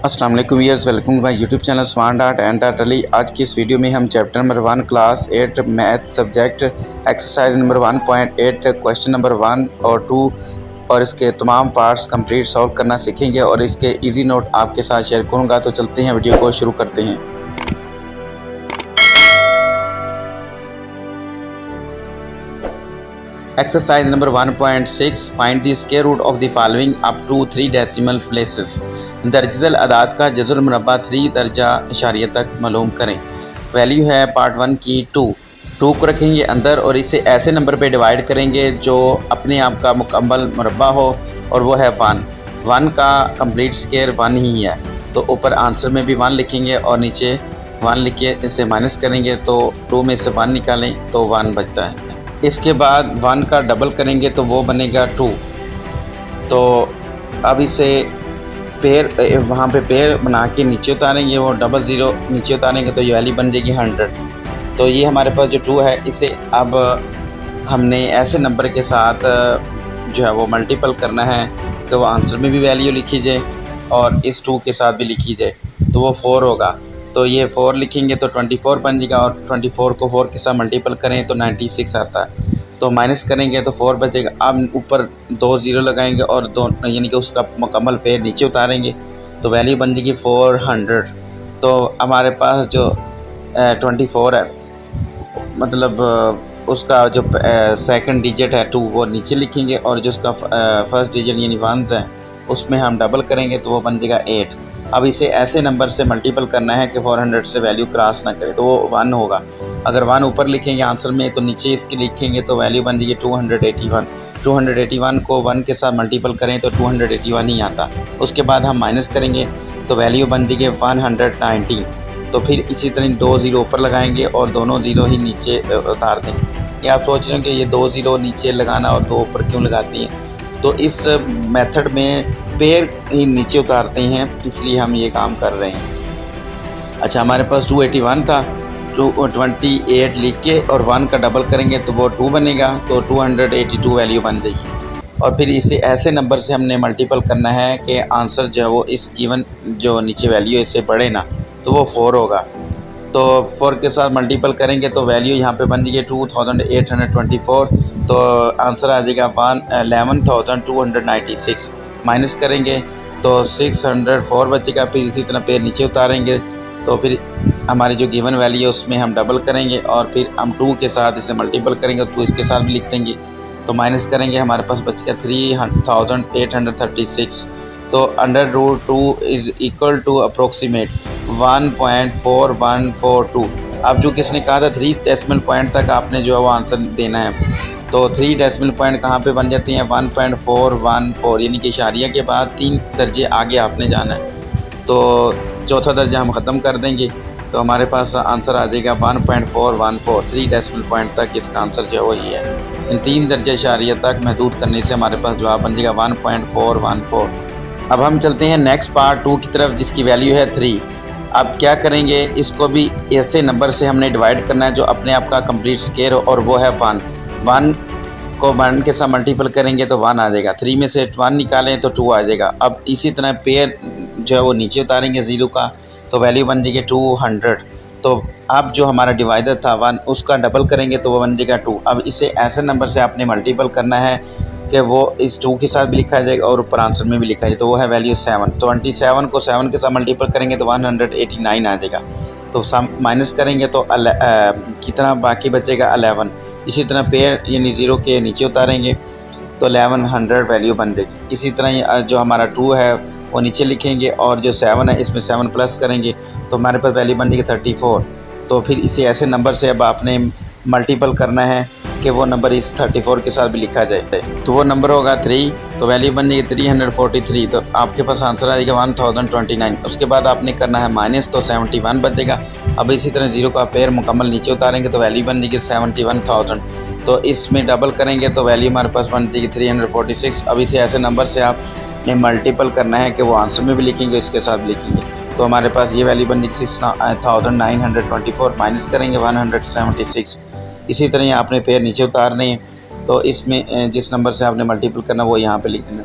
अस्सलाम वालेकुम viewers, welcome to my YouTube channel smart art and Ali. आज की इस वीडियो में हम chapter number 1 class 8 math subject exercise number 1.8 question number 1 और 2 और इसके तमाम पार्ट्स कंप्लीट सॉल्व करना सीखेंगे और इसके इजी नोट आपके साथ शेयर करूंगा। तो चलते हैं, वीडियो को शुरू करते हैं। Exercise number 1.6 find the square root of the following up to 3 decimal places. दर्जल अदाद का जज़र मुरब्बा 3 दर्जा इशारिया तक मालूम करें। वैल्यू है पार्ट 1 की 2 को रखेंगे अंदर और इसे ऐसे नंबर पे डिवाइड करेंगे जो अपने आप का मुकम्मल मुरब्बा हो और वो है 1 का कंप्लीट स्क्वायर 1 ही है। तो ऊपर आंसर में भी 1 लिखेंगे और नीचे 1 लिख के इसे माइनस करेंगे तो 2 में से 1 निकालें तो 1 बचता है। इसके बाद 1 का डबल करेंगे तो वो बनेगा 2। तो अब इसे पेयर वहाँ पे पेयर बना के नीचे उतारेंगे, वो 00 नीचे उतारेंगे तो ये वैल्यू बन जाएगी 100। तो ये हमारे पास जो 2 है इसे अब हमने ऐसे नंबर के साथ जो है वो मल्टीपल करना है कि वो आंसर में भी वैल्यू लिखी जाए और इस 2 के साथ भी लिखी जाए तो वो 4 होगा। तो ये 4 लिखेंगे तो 24 बन जाएगा और 24 को 4 के साथ मल्टीपल करें तो 96 आता है। तो माइनस करेंगे तो 4 बचेगा। अब ऊपर 2 0 लगाएंगे और 2 यानी कि उसका मुकम्मल पेयर नीचे उतारेंगे तो वैल्यू बन जाएगी 400। तो हमारे पास जो 24 है मतलब उसका जो सेकंड डिजिट है 2 वो नीचे लिखेंगे और जो उसका फर्स्ट डिजिट यानी 1s है उसमें हम डबल करेंगे तो वो बन जाएगा 8। अब इसे ऐसे नंबर से मल्टीपल करना है कि 400 से वैल्यू क्रॉस ना करे तो वो 1 होगा। अगर 1 ऊपर लिखेंगे आंसर में तो नीचे इसकी लिखेंगे तो वैल्यू बन जाएगी 281। 281 को 1 के साथ मल्टीपल करें तो 281 ही आता। उसके बाद हम माइनस करेंगे तो वैल्यू बन जाएगी 119। तो फिर इसी तरह 2 0 ऊपर लगाएंगे और दोनों 0 ही नीचे उतार दें। ये आप सोच रहे हो कि ये 2 0 नीचे लगाना और 2 ऊपर क्यों लगाती हैं, तो इस मेथड में पेयर ही नीचे उतारते हैं इसलिए हम ये काम कर रहे हैं। अच्छा, हमारे पास 281 था, 228 लिख के और 1 का डबल करेंगे तो वो 2 बनेगा तो 282 वैल्यू बन जाएगी। और फिर इसे ऐसे नंबर से हमने मल्टीपल करना है कि आंसर जो है वो इस गिवन जो नीचे वैल्यू है इससे बढ़े ना तो वो 4 होगा। तो 4 के साथ मल्टीपल करेंगे तो वैल्यू यहाँ पे बन जाएगी 2824। तो आंसर आ जाएगा 11,296। माइनस करेंगे तो 604 बचेगा। फिर इसी तरह पेयर नीचे उतारेंगे तो फिर हमारी जो गिवन वैल्यू है उसमें हम डबल करेंगे और फिर हम 2 के साथ इसे मल्टीपल करेंगे तो 2 इसके साथ भी लिख देंगे तो माइनस करेंगे हमारे पास बचेगा 3836। तो √2 इज़ इक्वल टू अप्रोक्सीमेट 1.4142। अब जो किसने कहा था 3 डेसिमल पॉइंट तक आपने जो है वो आंसर देना है तो 3 डेसिमल पॉइंट कहाँ पे बन जाती हैं 1.414 यानी कि इशारिया के बाद 3 दर्जे आगे आपने जाना है। तो चौथा दर्जा हम ख़त्म कर देंगे तो हमारे पास आंसर आ जाएगा 1.414। 3 डेसिमल पॉइंट तक इसका आंसर जो है वो ये है। इन 3 दर्जे इशारिया तक महदूद करने से हमारे पास जवाब बन जाएगा 1.414। अब हम चलते हैं नेक्स्ट पार्ट 2 की तरफ जिसकी वैल्यू है 3। अब क्या करेंगे, इसको भी ऐसे नंबर से हमने डिवाइड करना है जो अपने आप का कंप्लीट स्क्वायर हो और वो है 1 को 1 के साथ मल्टीपल करेंगे तो 1 आ जाएगा। 3 में से 1 निकालें तो 2 आ जाएगा। अब इसी तरह पेयर जो है वो नीचे उतारेंगे 0 का तो वैल्यू बन जाएगी 200। तो अब जो हमारा डिवाइडर था 1 उसका डबल करेंगे तो वो बन जाएगा 2। अब इसे ऐसे नंबर से आपने मल्टीपल करना है कि वो इस 2 के साथ भी लिखा जाएगा और ऊपर आंसर में भी लिखा जाए तो वो है वैल्यू 7। 27 को 7 के साथ मल्टीपल करेंगे तो 189 आ जाएगा। तो माइनस करेंगे तो कितना बाकी बचेगा 11। इसी तरह पेयर यानी 0 के नीचे उतारेंगे तो 1100 वैल्यू बन जाएगी। इसी तरह जो हमारा 2 है वो नीचे लिखेंगे और जो 7 है इसमें 7 प्लस करेंगे तो हमारे पास वैल्यू बन जाएगी 34। तो फिर इसे ऐसे नंबर से अब आपने मल्टीपल करना है कि वो नंबर इस 34 के साथ भी लिखा जाए तो वो नंबर होगा 3 तो वैल्यू बन जाएगी 343। तो आपके पास आंसर आ जाएगा 1029। उसके बाद आपने करना है माइनस तो 71 बचेगा। अब इसी तरह 0 का पेयर मुकम्मल नीचे उतारेंगे तो वैल्यू बन जाएगी 71,000। तो इसमें डबल करेंगे तो वैल्यू हमारे पास बन जाएगी 346। अब इसे ऐसे नंबर से आपने मल्टीपल करना है कि वो आंसर में भी लिखेंगे इसके साथ भी लिखेंगे तो हमारे पास ये वैल्यू बन जाएगी 6924। माइनस करेंगे 176। इसी तरह ही आपने पेयर नीचे उतारने हैं तो इसमें जिस नंबर से आपने मल्टीपल करना वो यहाँ पे लिख देना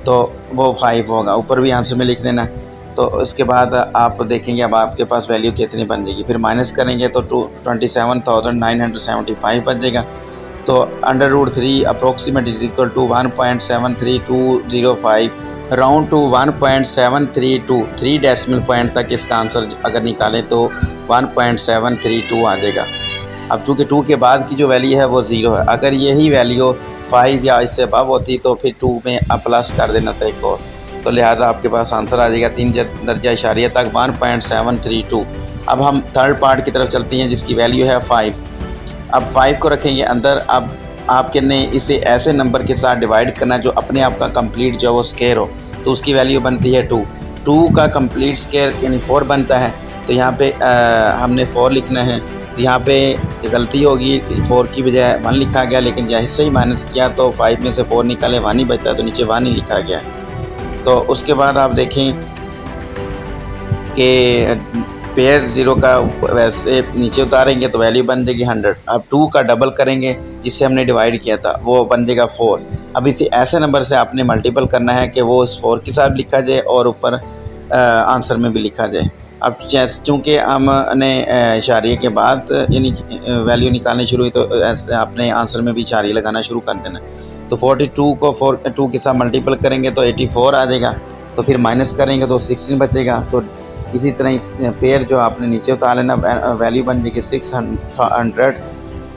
तो वो 5 होगा। ऊपर भी आंसर में लिख देना तो उसके बाद आप देखेंगे अब आपके पास वैल्यू कितनी बन जाएगी। फिर माइनस करेंगे तो 27,975 बन जाएगा। तो √3 approximate is equal to 1.73205, round to 1.732, 3 decimal point तक इसका आंसर अगर निकालें तो 1.732 आ जाएगा। अब चूँकि 2 के बाद की जो वैल्यू है वो 0 है, अगर यही वैल्यू 5 या इससे अबव होती तो फिर 2 में प्लस कर देना था एक और, तो लिहाजा आपके पास आंसर आ जाएगा 3 दर्जा इशारिया तक 1.732। अब हम थर्ड पार्ट की तरफ चलते हैं जिसकी वैल्यू है 5। अब 5 को रखेंगे अंदर। अब आपके ने इसे ऐसे नंबर के साथ डिवाइड करना जो अपने आप का कंप्लीट जो है वो स्केयर हो, तो उसकी वैल्यू बनती है 2। 2 का कंप्लीट स्केयर यानी 4 बनता है, तो यहाँ पे हमने 4 लिखना है। यहाँ पे गलती होगी, 4 की बजाय 1 लिखा गया, लेकिन जैसे ही माइनस किया तो 5 में से 4 निकाले 1 ही बचता है, तो नीचे 1 ही लिखा गया। तो उसके बाद आप देखें कि पेयर 0 का वैसे नीचे उतारेंगे तो वैल्यू बन जाएगी 100। अब 2 का डबल करेंगे जिससे हमने डिवाइड किया था वो बन जाएगा 4। अब इसे ऐसे नंबर से आपने मल्टीपल करना है कि वो इस 4 के साथ लिखा जाए और ऊपर आंसर में भी लिखा जाए। अब चूँकि हमने इशारे के बाद यानी वैल्यू निकालनी शुरू हुई तो अपने आंसर में भी इशारे लगाना शुरू कर देना। तो 42 को 2 के साथ मल्टीपल करेंगे तो 84 आ जाएगा। तो फिर माइनस करेंगे तो 16 बचेगा। तो इसी तरह इस पेयर जो आपने नीचे उतार लेना, वैल्यू बन जाएगी 600।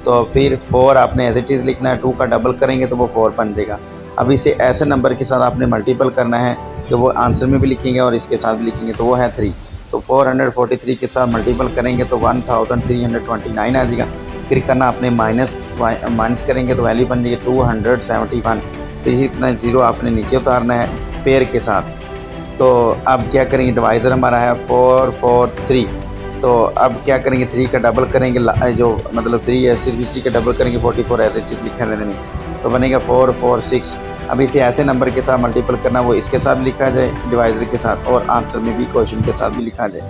तो फिर 4 आपने एज इट इज़ लिखना है, 2 का डबल करेंगे तो वो 4 बन जाएगा। अब इसे ऐसे नंबर के साथ आपने मल्टीपल करना है कि वो आंसर में भी लिखेंगे और इसके साथ भी लिखेंगे, तो वो है 3। तो 443 के साथ मल्टीपल करेंगे तो 1329 आ जाएगा। फिर करना आपने माइनस करेंगे तो वैल्यू बन जाएगी 271। फिर इसी तरह 0 आपने नीचे उतारना है पेयर के साथ। तो अब क्या करेंगे, डिवाइज़र हमारा है 443। तो अब क्या करेंगे, 3 का डबल करेंगे, जो मतलब 3 है सिर्फ इसी का डबल करेंगे, 44 ऐसे चीज़ लिखा रहने देंगे, तो बनेगा 446। अब इसे ऐसे नंबर के साथ मल्टीपल करना, वो इसके साथ लिखा जाए डिवाइज़र के साथ और आंसर में भी क्वेश्चन के साथ भी लिखा जाए,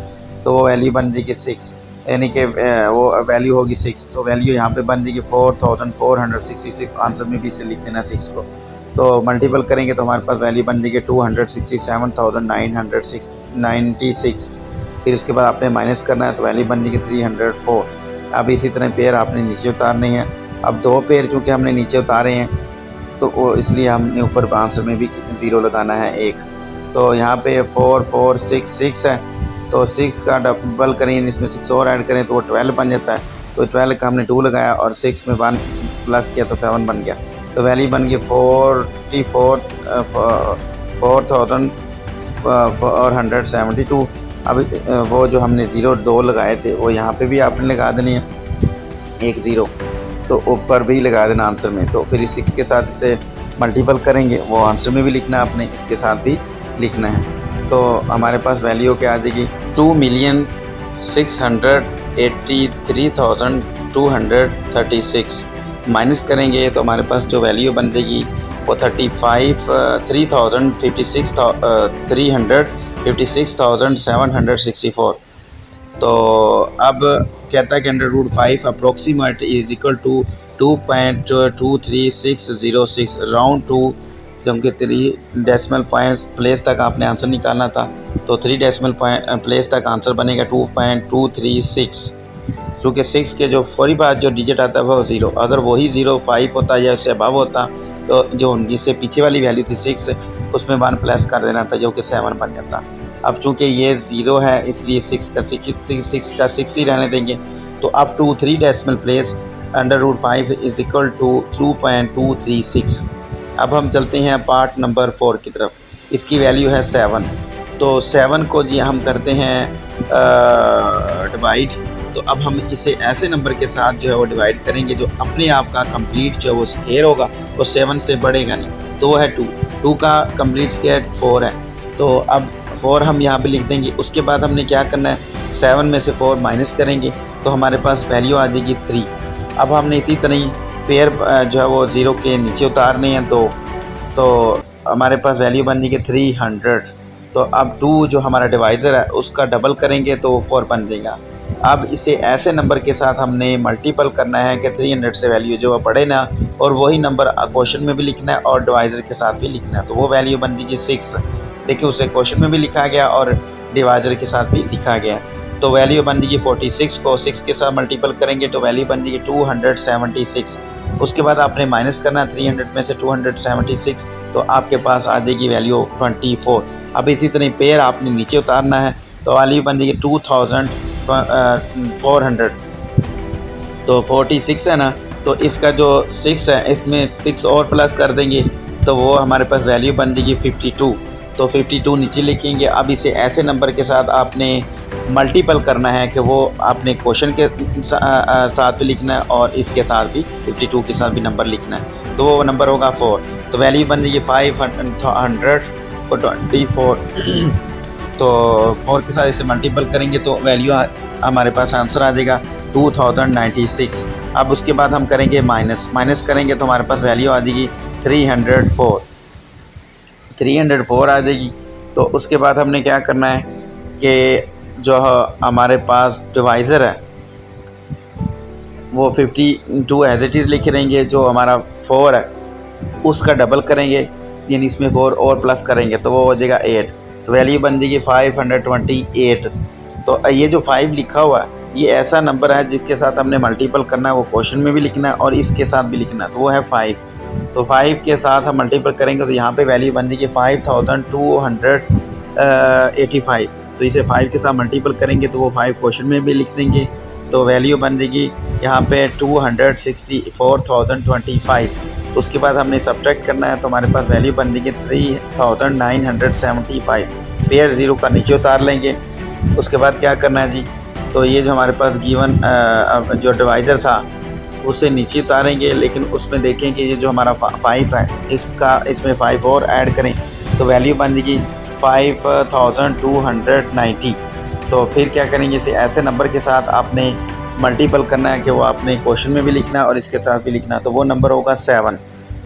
तो वो वैल्यू बन जाएगी 6, यानी कि वो वैल्यू होगी 6। तो वैल्यू यहाँ पे बन जाएगी 4466। आंसर में भी इसे लिख देना 6 को। तो मल्टीपल करेंगे तो हमारे पास वैल्यू बन जाएगी 267,996। फिर उसके बाद आपने माइनस करना है तो वैल्यू बन जाएगी 304। अब इसी तरह पेयर आपने नीचे उतारने हैं। अब 2 पेयर चूँकि हमने नीचे उतारे हैं तो वो इसलिए हमने ऊपर आंसर में भी 0 लगाना है 1। तो यहाँ पे 4466 है, तो 6 का डबल करें, इसमें 6 और ऐड करें तो वो 12 बन जाता है। तो 12 का हमने 2 लगाया और 6 में 1 प्लस किया तो 7 बन गया। तो वैल्यू बन गई 44,172। अब वो जो हमने 2 लगाए थे वो यहाँ पे भी आपने लगा देने हैं, 1 0 तो ऊपर भी लगा देना आंसर में। तो फिर 6 के साथ इसे मल्टीपल करेंगे, वो आंसर में भी लिखना है आपने, इसके साथ भी लिखना है। तो हमारे पास वैल्यू क्या आ जाएगी, 2,683,236। माइनस करेंगे तो हमारे पास जो वैल्यू बन जाएगी वो 356,764। तो अब कहता है कि √5 approximate is equal to 2.23606, round to, क्योंकि 3 डेसिमल पॉइंट्स प्लेस तक आपने आंसर निकालना था, तो 3 डेसिमल प्लेस तक आंसर बनेगा 2.236। चूँकि 6 के जो फौरी बाद जो डिजिट आता है वो 0, अगर वही 05 होता या उससे अबव होता तो जो जिससे पीछे वाली वैल्यू थी 6 उसमें 1 प्लस कर देना था जो कि 7 बन जाता। अब चूँकि ये 0 है इसलिए 6 का 6 ही रहने देंगे। तो up to 3 decimal place √5 is equal to 2.236। अब हम चलते हैं पार्ट नंबर 4 की तरफ। इसकी वैल्यू है 7। तो 7 को जी हम करते हैं डिवाइड। तो अब हम इसे ऐसे नंबर के साथ जो है वो डिवाइड करेंगे जो अपने आप का कंप्लीट जो है वो स्क्वायर होगा, वो 7 से बढ़ेगा नहीं, तो वो है 2 का कंप्लीट स्क्वायर 4 है। तो अब 4 हम यहाँ पे लिख देंगे। उसके बाद हमने क्या करना है, 7 में से 4 माइनस करेंगे तो हमारे पास वैल्यू आ जाएगी 3। अब हमने इसी तरह ही पेयर जो है वो 0 के नीचे उतारने हैं, तो हमारे पास वैल्यू बन जाएगी 300। तो अब 2 जो हमारा डिवाइज़र है उसका डबल करेंगे तो 4 बन जाएगा। अब इसे ऐसे नंबर के साथ हमने मल्टीपल करना है कि 300 से वैल्यू जो है बढ़े ना, और वही नंबर क्वेश्चन में भी लिखना है और डिवाइज़र के साथ भी लिखना है, तो वो वैल्यू बन जाएगी 6। देखिए उसे क्वेश्चन में भी लिखा गया और डिवाइजर के साथ भी लिखा गया है। तो वैल्यू बन जाएगी 46 को 6 के साथ मल्टीपल करेंगे तो वैल्यू बन जाएगी 276। उसके बाद आपने माइनस करना है 300 में से 276, तो आपके पास आ जाएगी वैल्यू 24। अब इसी तरह पेयर आपने नीचे उतारना है तो वैल्यू बन जाएगी 2400। तो 46 है ना, तो इसका जो 6 है इसमें 6 और प्लस कर देंगे तो वो हमारे पास वैल्यू बन जाएगी 52। तो 52 नीचे लिखेंगे। अब इसे ऐसे नंबर के साथ आपने मल्टीपल करना है कि वो आपने क्वेश्चन के साथ भी लिखना है और इसके साथ भी 52 के साथ भी नंबर लिखना है। तो वो नंबर होगा 4। तो वैल्यू बन जाएगी 524। तो 4 के साथ इसे मल्टीपल करेंगे तो वैल्यू हमारे पास आंसर आ जाएगा 2096। अब उसके बाद हम करेंगे माइनस करेंगे तो हमारे पास वैल्यू आ जाएगी 304 आ जाएगी। तो उसके बाद हमने क्या करना है कि जो हमारे पास डिवाइज़र है वो 52 एज इट इज़ लिख रहेंगे, जो हमारा 4 है उसका डबल करेंगे यानी इसमें 4 और प्लस करेंगे तो वो हो जाएगा 8। तो वैल्यू बन जाएगी 528। तो ये जो 5 लिखा हुआ है ये ऐसा नंबर है जिसके साथ हमने मल्टीपल करना है, वो क्वेश्चन में भी लिखना है और इसके साथ भी लिखना है, तो वो है 5। तो 5 के साथ हम मल्टीपल करेंगे तो यहाँ पे वैल्यू बन जाएगी 5285। तो इसे 5 के साथ मल्टीपल करेंगे तो वो 5 क्वेश्चन में भी लिख देंगे, तो वैल्यू बन जाएगी यहाँ पे 264,025। उसके बाद हमने सब्ट्रैक्ट करना है तो हमारे पास वैल्यू बन जाएगी 3975। पेयर ज़ीरो का नीचे उतार लेंगे। उसके बाद क्या करना है जी, तो ये जो हमारे पास गिवन जो डिवाइज़र था उसे नीचे उतारेंगे, लेकिन उसमें देखें कि ये जो हमारा 5 है इसमें 5 और ऐड करें तो वैल्यू बन जाएगी 5290। तो फिर क्या करेंगे, इसे ऐसे नंबर के साथ आपने मल्टीपल करना है कि वो आपने क्वेश्चन में भी लिखना है और इसके साथ भी लिखना है, तो वो नंबर होगा 7।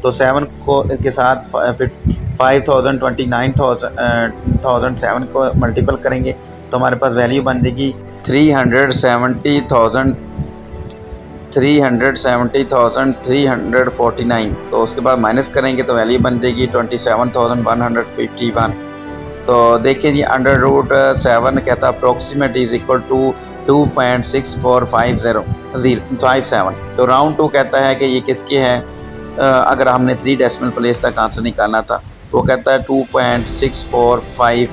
तो 7 को इसके साथ 5029,007 को मल्टीपल करेंगे तो हमारे पास वैल्यू बन जाएगी 370,349। तो उसके बाद माइनस करेंगे तो वैल्यू बन जाएगी 27,151। तो देखिए जी, √7 कहता है अप्रोक्सीमेट इज इक्वल टू 2.645057। तो राउंड 2 कहता है कि ये किसके है, अगर हमने 3 डेसिमल प्लेस तक आंसर निकालना था तो वो कहता है 2.645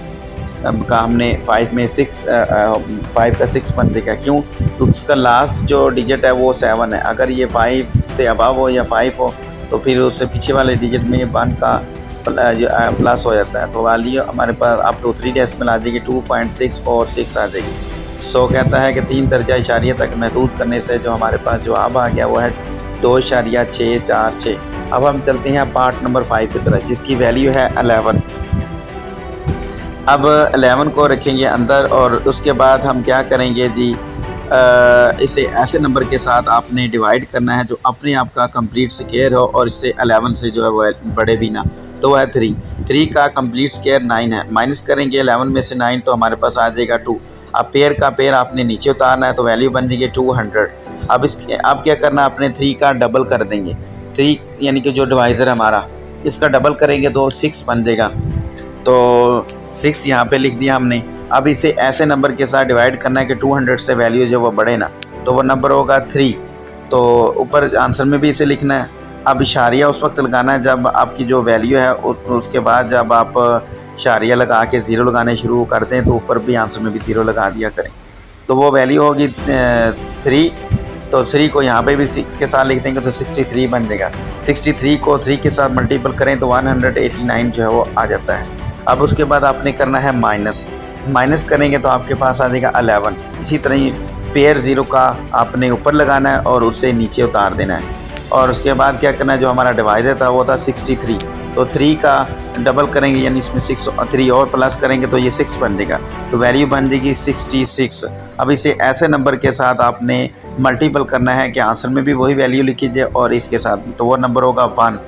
का हमने 5 में 5 का 6 बन देगा। क्यों? क्योंकि उसका लास्ट जो डिजिट है वो 7 है। अगर ये 5 से अबव हो या 5 हो तो फिर उससे पीछे वाले डिजिट में 1 का प्लस हो जाता है। तो वैल्यू हमारे पास अप टू 3 डेसिमल आ जाएगी 2.646 आ जाएगी। सो कहता है कि 3 दर्जा इशारिया तक महदूद करने से जो हमारे पास जवाब आ गया वो है 2.646। अब हम चलते हैं पार्ट नंबर 5 की तरफ जिसकी वैल्यू है 11। अब 11 को रखेंगे अंदर और उसके बाद हम क्या करेंगे जी, इसे ऐसे नंबर के साथ आपने डिवाइड करना है जो अपने आप का कंप्लीट स्क्वायर हो और इससे 11 से जो है वो बड़े भी ना, तो वह है 3 का कंप्लीट स्क्वायर 9 है। माइनस करेंगे 11 में से 9 तो हमारे पास आ जाएगा 2। अब पेयर का पेयर आपने नीचे उतारना है तो वैल्यू बन जाएगी 200। अब क्या करना है, अपने 3 का डबल कर देंगे। 3 यानी कि जो डिवाइज़र हमारा इसका डबल करेंगे तो 6 बन जाएगा। तो 6 यहाँ पे लिख दिया हमने। अब इसे ऐसे नंबर के साथ डिवाइड करना है कि 200 से वैल्यू जो वो बढ़े ना, तो वो नंबर होगा 3। तो ऊपर आंसर में भी इसे लिखना है। अब इशारिया उस वक्त लगाना है जब आपकी जो वैल्यू है उसके बाद जब आप इशारिया लगा के 0 लगाने शुरू कर दें तो ऊपर भी आंसर में भी 0 लगा दिया करें। तो वो वैल्यू होगी 3। तो 3 को यहाँ पे भी 6 के साथ लिख देंगे तो 63 बन जाएगा। 63 को 3 के साथ मल्टीपल करें तो 189 जो है वो आ जाता है। अब उसके बाद आपने करना है माइनस करेंगे तो आपके पास आ जाएगा 11। इसी तरह ही पेयर 0 का आपने ऊपर लगाना है और उससे नीचे उतार देना है। और उसके बाद क्या करना है, जो हमारा डिवाइज़र था वो था 63, तो 3 का डबल करेंगे यानी इसमें 3 और प्लस करेंगे तो ये 6 बन जाएगा। तो वैल्यू बन जाएगी 66। अब इसे ऐसे नंबर के साथ आपने मल्टीपल करना है कि आंसर में भी वही वैल्यू लिखीजिए और इसके साथ भी, तो वो नंबर होगा 1।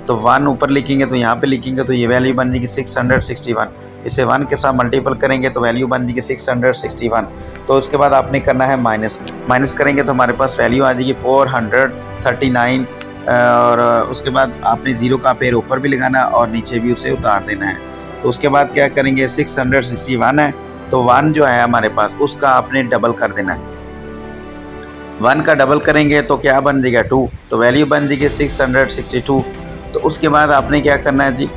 तो 1 ऊपर लिखेंगे तो यहाँ पे लिखेंगे तो ये वैल्यू बन जाएगी 661। इसे 1 के साथ मल्टीपल करेंगे तो वैल्यू बन जाएगी 661। तो उसके बाद आपने करना है माइनस करेंगे तो हमारे पास वैल्यू आ जाएगी 439। और उसके बाद आपने 0 का पेयर ऊपर भी लगाना और नीचे भी उसे उतार देना है। तो उसके बाद क्या करेंगे, 661 है तो 1 जो है हमारे पास उसका आपने डबल कर देना है। 1 का डबल करेंगे तो क्या बन जाएगा 2, तो वैल्यू बन जाएगी 662। तो उसके बाद आपने क्या करना है जी,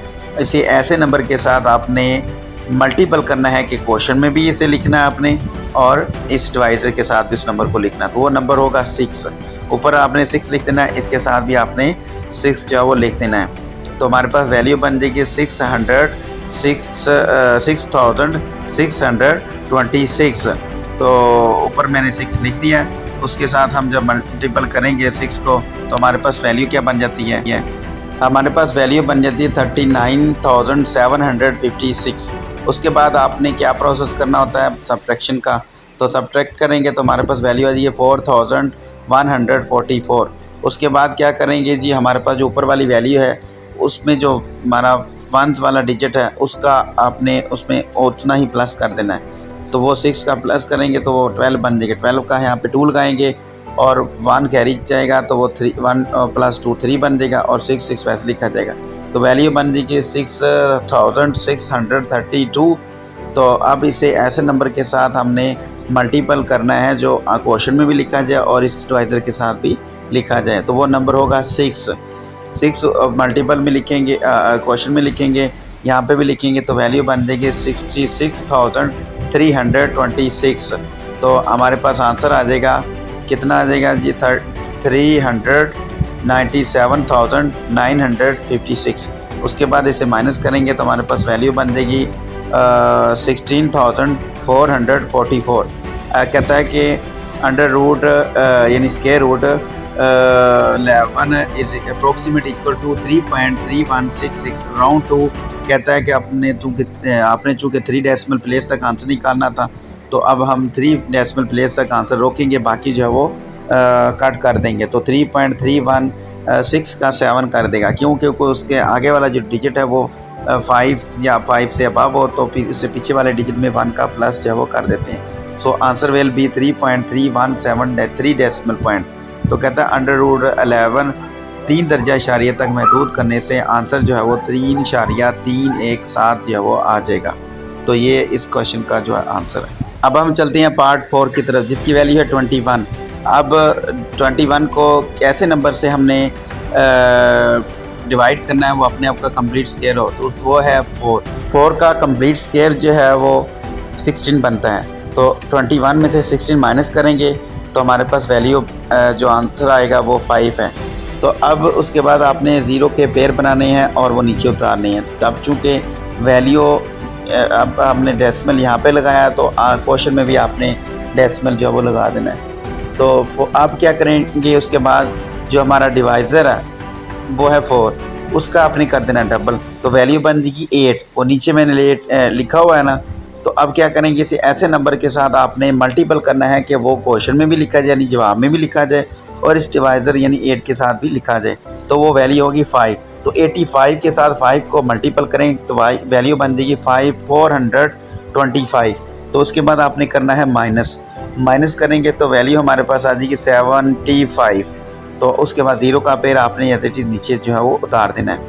इसे ऐसे नंबर के साथ आपने मल्टीपल करना है कि क्वेश्चन में भी इसे लिखना है आपने और इस डिवाइज़र के साथ भी इस नंबर को लिखना है। तो वो नंबर होगा 6, ऊपर आपने 6 लिख देना है, इसके साथ भी आपने 6 जो है वो लिख देना है। तो हमारे पास वैल्यू बन जाएगी 6626। तो ऊपर मैंने 6 लिख दिया, उसके साथ हम जब मल्टीपल करेंगे 6 को तो हमारे पास वैल्यू क्या बन जाती है, हमारे पास वैल्यू बन जाती है 39,756। उसके बाद आपने क्या प्रोसेस करना होता है सब्ट्रैक्शन का, तो सब्ट्रैक्ट करेंगे तो हमारे पास वैल्यू आ जाएगी 4144। उसके बाद क्या करेंगे जी, हमारे पास जो ऊपर वाली वैल्यू है उसमें जो हमारा 1 वाला डिजिट है उसका आपने उसमें उतना ही प्लस कर देना है। तो वो 6 का प्लस करेंगे तो वो 12 बन जाएगा। 12 का यहाँ पे 2 लगाएंगे और 1 कैरी जाएगा तो वो 1 + 2 3 बन जाएगा और 6 वैसे लिखा जाएगा। तो वैल्यू बन जाएगी 6632। तो अब इसे ऐसे नंबर के साथ हमने मल्टीपल करना है जो क्वेश्चन में भी लिखा जाए और इस डिवाइज़र के साथ भी लिखा जाए। तो वो नंबर होगा 6 मल्टीपल में लिखेंगे, क्वेश्चन में लिखेंगे, यहाँ पे भी लिखेंगे तो वैल्यू बन जाएगी 66,326। तो हमारे पास आंसर आ जाएगा, कितना आ जाएगा जी, 397,956। उसके बाद इसे माइनस करेंगे तो हमारे पास वैल्यू बन जाएगी 16,444। कहता है कि अंडर रूट यानी square root 11 is approximate equal to 3.3166 round to. कहता है कि आपने चूँकि 3 डेसिमल प्लेस तक आंसर निकालना था तो अब हम 3 डेसिमल प्लेस तक आंसर रोकेंगे, बाकी जो है वो कट कर देंगे। तो 3.316 का 7 कर देगा, क्योंकि उसके आगे वाला जो डिजिट है वो 5 या 5 से अबव हो तो फिर उससे पीछे वाले डिजिट में 1 का प्लस जो है वो कर देते हैं। सो answer will B 3.317 decimal point. तो कहता है अंडर रूट 11 3 दर्जा इशारिया तक महदूद करने से आंसर जो है वो 3.317 जो है वो आ जाएगा। तो ये इस क्वेश्चन का जो है आंसर है। अब हम चलते हैं पार्ट 4 की तरफ, जिसकी वैल्यू है 21। अब 21 को कैसे नंबर से हमने डिवाइड करना है वो अपने आप का कंप्लीट स्क्वायर हो, तो वो है 4 का कंप्लीट स्क्वायर जो है वो 16 बनता है। तो 21 में से 16 माइनस करेंगे तो हमारे पास वैल्यू जो आंसर आएगा वो 5 है। तो अब उसके बाद आपने 0 के पेयर बनाने हैं और वो नीचे उतारने हैं। तब चूँकि वैल्यू अब हमने डेसिमल यहाँ पे लगाया तो क्वेश्चन में भी आपने डेसिमल जो है वो लगा देना है। तो अब क्या करेंगे, उसके बाद जो हमारा डिवाइज़र है वो है 4, उसका आपने कर देना डबल। तो वैल्यू बन जाएगी 8, वो नीचे मैंने लिखा हुआ है ना। तो अब क्या करेंगे, इसे ऐसे नंबर के साथ आपने मल्टीपल करना है कि वो क्वेश्चन में भी लिखा जाए यानी जवाब में भी लिखा जाए और इस डिवाइज़र यानी 8 के साथ भी लिखा जाए। तो वो वैल्यू होगी 5। तो 85 के साथ 5 को मल्टीपल करें तो वैल्यू बन जाएगी 425। तो उसके बाद आपने करना है माइनस करेंगे तो वैल्यू हमारे पास आ जाएगी 75। तो उसके बाद 0 का पेयर आपने एज इट इज़ नीचे जो है वो उतार देना है।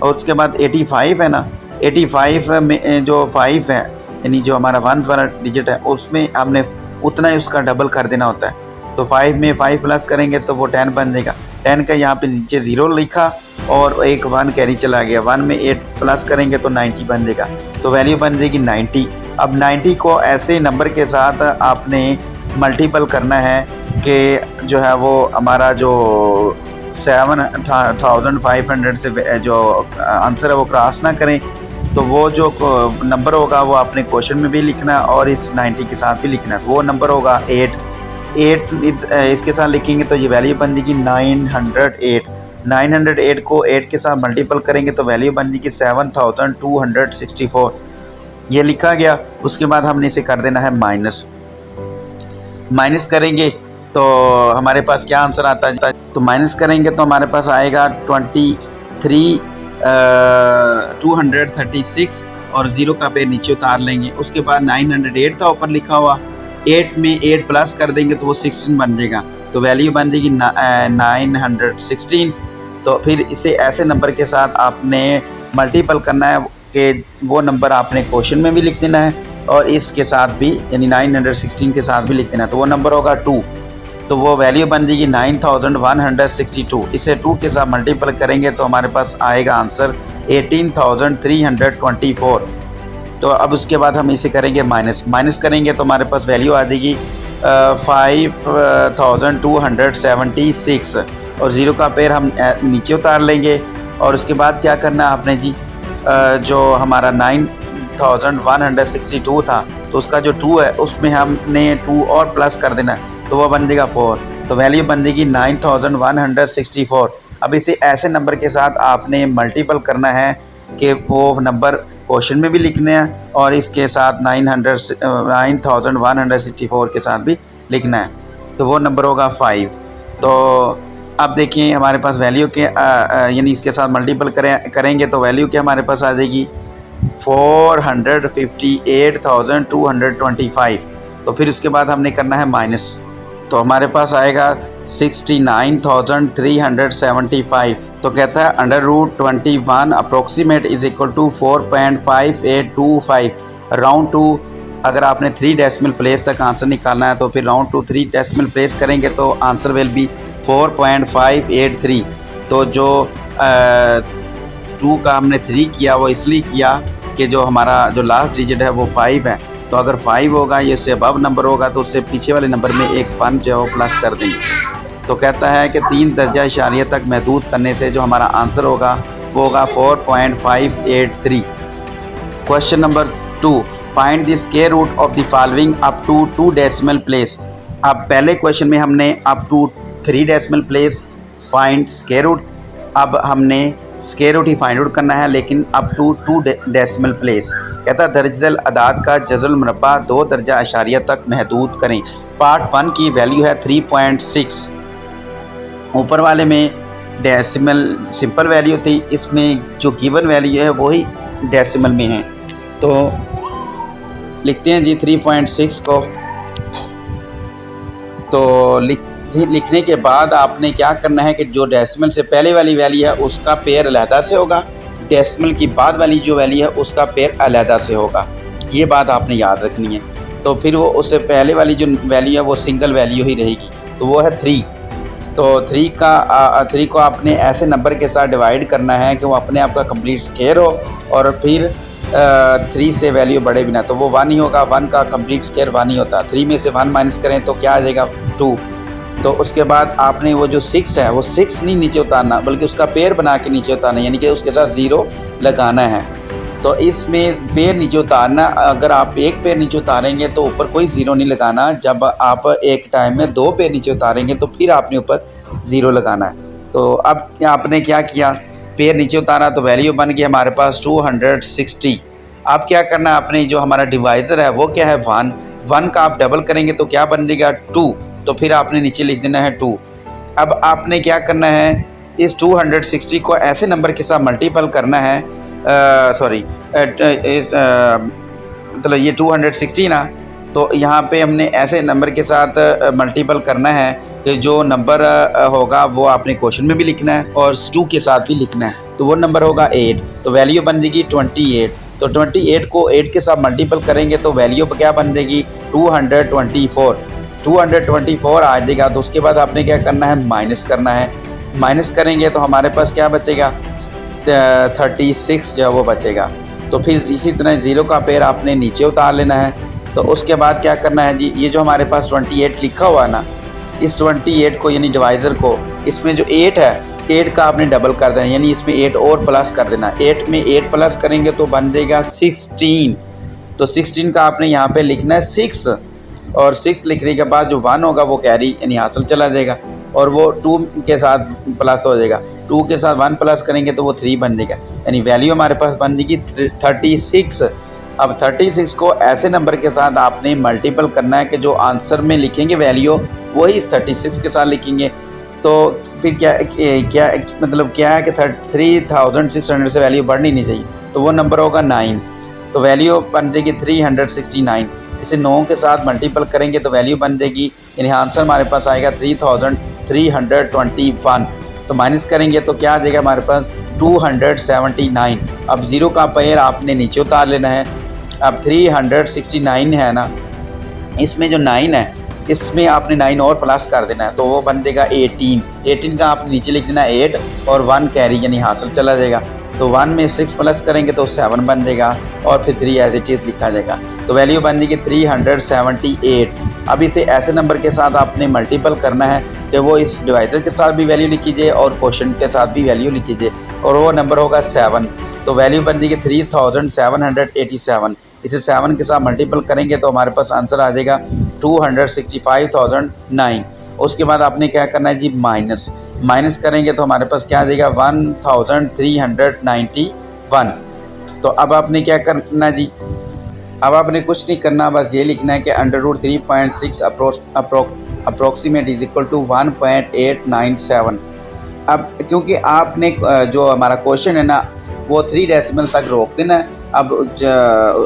और उसके बाद 85 है ना, 85 में जो 5 है यानी जो हमारा 1 वाला डिजिट है उसमें हमने उतना ही उसका डबल कर देना होता है। तो 5 में 5 प्लस करेंगे तो वो 10 बन जाएगा। 10 का यहाँ पे नीचे 0 लिखा और एक 1 कैरी चला गया। 1 में 8 प्लस करेंगे तो 90 बन जाएगा। तो वैल्यू बन जाएगी 90। अब 90 को ऐसे नंबर के साथ आपने मल्टीपल करना है कि जो है वो हमारा जो 7500 से जो आंसर है वो क्रॉस ना करें। तो वो जो नंबर होगा वो आपने क्वेश्चन में भी लिखना और इस 90 के साथ भी लिखना। वो नंबर होगा 8 इसके साथ लिखेंगे तो ये वैल्यू बन जाएगी 908 को 8 के साथ मल्टीपल करेंगे तो वैल्यू बन जाएगी 7264। ये लिखा गया। उसके बाद हमने इसे कर देना है माइनस करेंगे तो हमारे पास क्या आंसर आता है। तो माइनस करेंगे तो हमारे पास आएगा 236 और 0 का पेयर नीचे उतार लेंगे। उसके बाद 908 था ऊपर लिखा हुआ, 8 में 8 प्लस कर देंगे तो वो 16 बन जाएगा। तो वैल्यू बन जाएगी 916। तो फिर इसे ऐसे नंबर के साथ आपने मल्टीपल करना है कि वो नंबर आपने क्वेश्चन में भी लिख देना है और इसके साथ भी यानी 916 के साथ भी लिख देना, तो वो नंबर होगा 2। तो वो वैल्यू बन जाएगी 9162। इसे 2 के साथ मल्टीपल करेंगे तो हमारे पास आएगा आंसर 18324। तो अब उसके बाद हम इसे करेंगे माइनस करेंगे तो हमारे पास वैल्यू आ जाएगी 5276 और ज़ीरो का पेयर हम नीचे उतार लेंगे। और उसके बाद क्या करना है आपने जी, जो हमारा 9162 था तो उसका जो 2 है उसमें हमने 2 और प्लस कर देना है, तो वो बन जाएगा 4। तो वैल्यू बन जाएगी 9164। अब इसे ऐसे नंबर के साथ आपने मल्टीपल करना है कि वो नंबर क्वेश्चन में भी लिखने हैं और इसके साथ 9164 के साथ भी लिखना है, तो वो नंबर होगा 5। तो अब देखिए हमारे पास वैल्यू के यानी इसके साथ मल्टीपल करेंगे तो वैल्यू क्या हमारे पास आ जाएगी 458,225। तो फिर उसके बाद हमने करना है माइनस, तो हमारे पास आएगा 69,375। तो कहता है √21 approximate is equal to 4.5825 round to. अगर आपने 3 डेसिमल प्लेस तक आंसर निकालना है तो फिर राउंड टू 3 डेसिमल प्लेस करेंगे तो आंसर विल बी 4.583। तो जो 2 का हमने 3 किया वो इसलिए किया कि जो हमारा जो लास्ट डिजिट है वो 5 है, तो अगर 5 होगा ये उससे अबव नंबर होगा तो उससे पीछे वाले नंबर में एक 1 जो है वो प्लस कर देंगे। तो कहता है कि 3 दर्जा इशारिया तक महदूद करने से जो हमारा आंसर होगा वो होगा 4.583। Question number 2, find the square root of the following up to 2 decimal place. अब पहले क्वेश्चन में हमने up to 3 decimal place find square root, अब हमने स्क्वायर रूट ही फाइंड आउट करना है लेकिन अप टू 2 डेसिमल प्लेस। कहता है दर्जल अदाद का जज़ल मुरब्बा 2 दर्जा इशारिया तक महदूद करें। पार्ट 1 की वैल्यू है 3.6। ऊपर वाले में डेसिमल सिंपल वैल्यू थी, इसमें जो गिवन वैल्यू है वही डेसिमल में है। तो लिखते हैं जी 3.6 को। तो लिखने के बाद आपने क्या करना है कि जो डेसिमल से पहले वाली वैल्यू है उसका पेयर अलहदा से होगा, डेसिमल की बाद वाली जो वैल्यू है उसका पेयर अलहदा से होगा, ये बात आपने याद रखनी है। तो फिर वो उससे पहले वाली जो वैल्यू है वो सिंगल वैल्यू ही रहेगी, तो वो है 3। तो 3 को आपने ऐसे नंबर के साथ डिवाइड करना है कि वो अपने आप का कंप्लीट स्क्वायर हो और फिर 3 से वैल्यू बढ़े बिना, तो वो 1 ही होगा। 1 का कंप्लीट स्क्वायर 1 ही होता है। 3 में से 1 माइनस करें तो क्या आ जाएगा 2। तो उसके बाद आपने वो जो 6 है वो 6 नहीं नीचे उतारना बल्कि उसका पेयर बना के नीचे उतारना, यानी कि उसके साथ 0 लगाना है। तो इसमें पेयर नीचे उतारना, अगर आप एक पेयर नीचे उतारेंगे तो ऊपर कोई 0 नहीं लगाना। जब आप एक टाइम में 2 पेयर नीचे उतारेंगे तो फिर आपने ऊपर 0 लगाना है। तो अब आपने क्या किया, पेयर नीचे उतारा तो वैल्यू बन गई हमारे पास 260। अब क्या करना है, आपने जो हमारा डिवाइज़र है वो क्या है 1 का आप डबल करेंगे तो क्या बन जाएगा 2, तो फिर आपने नीचे लिख देना है 2। अब आपने क्या करना है, इस 260 को ऐसे नंबर के साथ मल्टीपल करना है, मतलब ये 260 ना, तो यहाँ पे हमने ऐसे नंबर के साथ मल्टीपल करना है कि जो नंबर होगा वो आपने क्वेश्चन में भी लिखना है और 2 के साथ भी लिखना है, तो वो नंबर होगा 8। तो वैल्यू बन जाएगी 28। तो 28 को 8 के साथ मल्टीपल करेंगे तो वैल्यू क्या बन जाएगी 224 आ जाएगा। तो उसके बाद आपने क्या करना है, माइनस करना है। माइनस करेंगे तो हमारे पास क्या बचेगा 36 जो है वो बचेगा। तो फिर इसी तरह 0 का पेयर आपने नीचे उतार लेना है। तो उसके बाद क्या करना है जी, ये जो हमारे पास 28 लिखा हुआ है ना, इस 28 को यानी डिवाइज़र को, इसमें जो 8 है 8 का आपने डबल कर देना, यानी इसमें 8 और प्लस कर देना। 8 में 8 प्लस करेंगे तो बन जाएगा 16। तो 16 का आपने यहाँ पे लिखना है 6 और 6 लिखने के बाद जो 1 होगा वो कैरी यानी हासिल चला जाएगा और वो 2 के साथ प्लस हो जाएगा। 2 के साथ 1 प्लस करेंगे तो वो 3 बन जाएगा, यानी वैल्यू हमारे पास बन जाएगी 36। अब 36 को ऐसे नंबर के साथ आपने मल्टीपल करना है कि जो आंसर में लिखेंगे वैल्यू वही इस 36 के साथ लिखेंगे। तो फिर क्या मतलब क्या है कि 3600 से वैल्यू बढ़नी नहीं चाहिए, तो वो नंबर होगा 9। तो वैल्यू बन जाएगी 369। इसे 9 के साथ मल्टीपल करेंगे तो वैल्यू बन जाएगी, यानी आंसर हमारे पास आएगा 3321। तो माइनस करेंगे तो क्या आ जाएगा हमारे पास 279। अब 0 का पेयर आपने नीचे उतार लेना है। अब 369 है ना, इसमें जो 9 है इसमें आपने 9 और प्लस कर देना है, तो वो बन देगा 18 का आपने नीचे लिख देना 8 और 1 कैरी यानी हासिल चला जाएगा। तो 1 में 6 प्लस करेंगे तो 7 बन जाएगा और फिर 3 एज इट इज़ लिखा जाएगा। तो वैल्यू बन जाएगी 378। अब इसे ऐसे नंबर के साथ आपने मल्टीपल करना है कि वो इस डिवाइज़र के साथ भी वैल्यू लिखी जाए और क्वोशंट के साथ भी वैल्यू लिखी जाए, और वो नंबर होगा 7। तो वैल्यू बन जाएगी 3787। इसे 7 के साथ मल्टीपल करेंगे तो हमारे पास आंसर आ जाएगा 265,009। उसके बाद आपने क्या करना है जी, माइनस करेंगे तो हमारे पास क्या आ जाएगा 1391। तो अब आपने क्या करना है जी, अब आपने कुछ नहीं करना, बस ये लिखना है कि √3.6 अप्रोक्सीमेट इज इक्वल टू 1.897। अब क्योंकि आपने जो हमारा क्वेश्चन है ना वो 3 डेसिमल तक रोक देना है। अब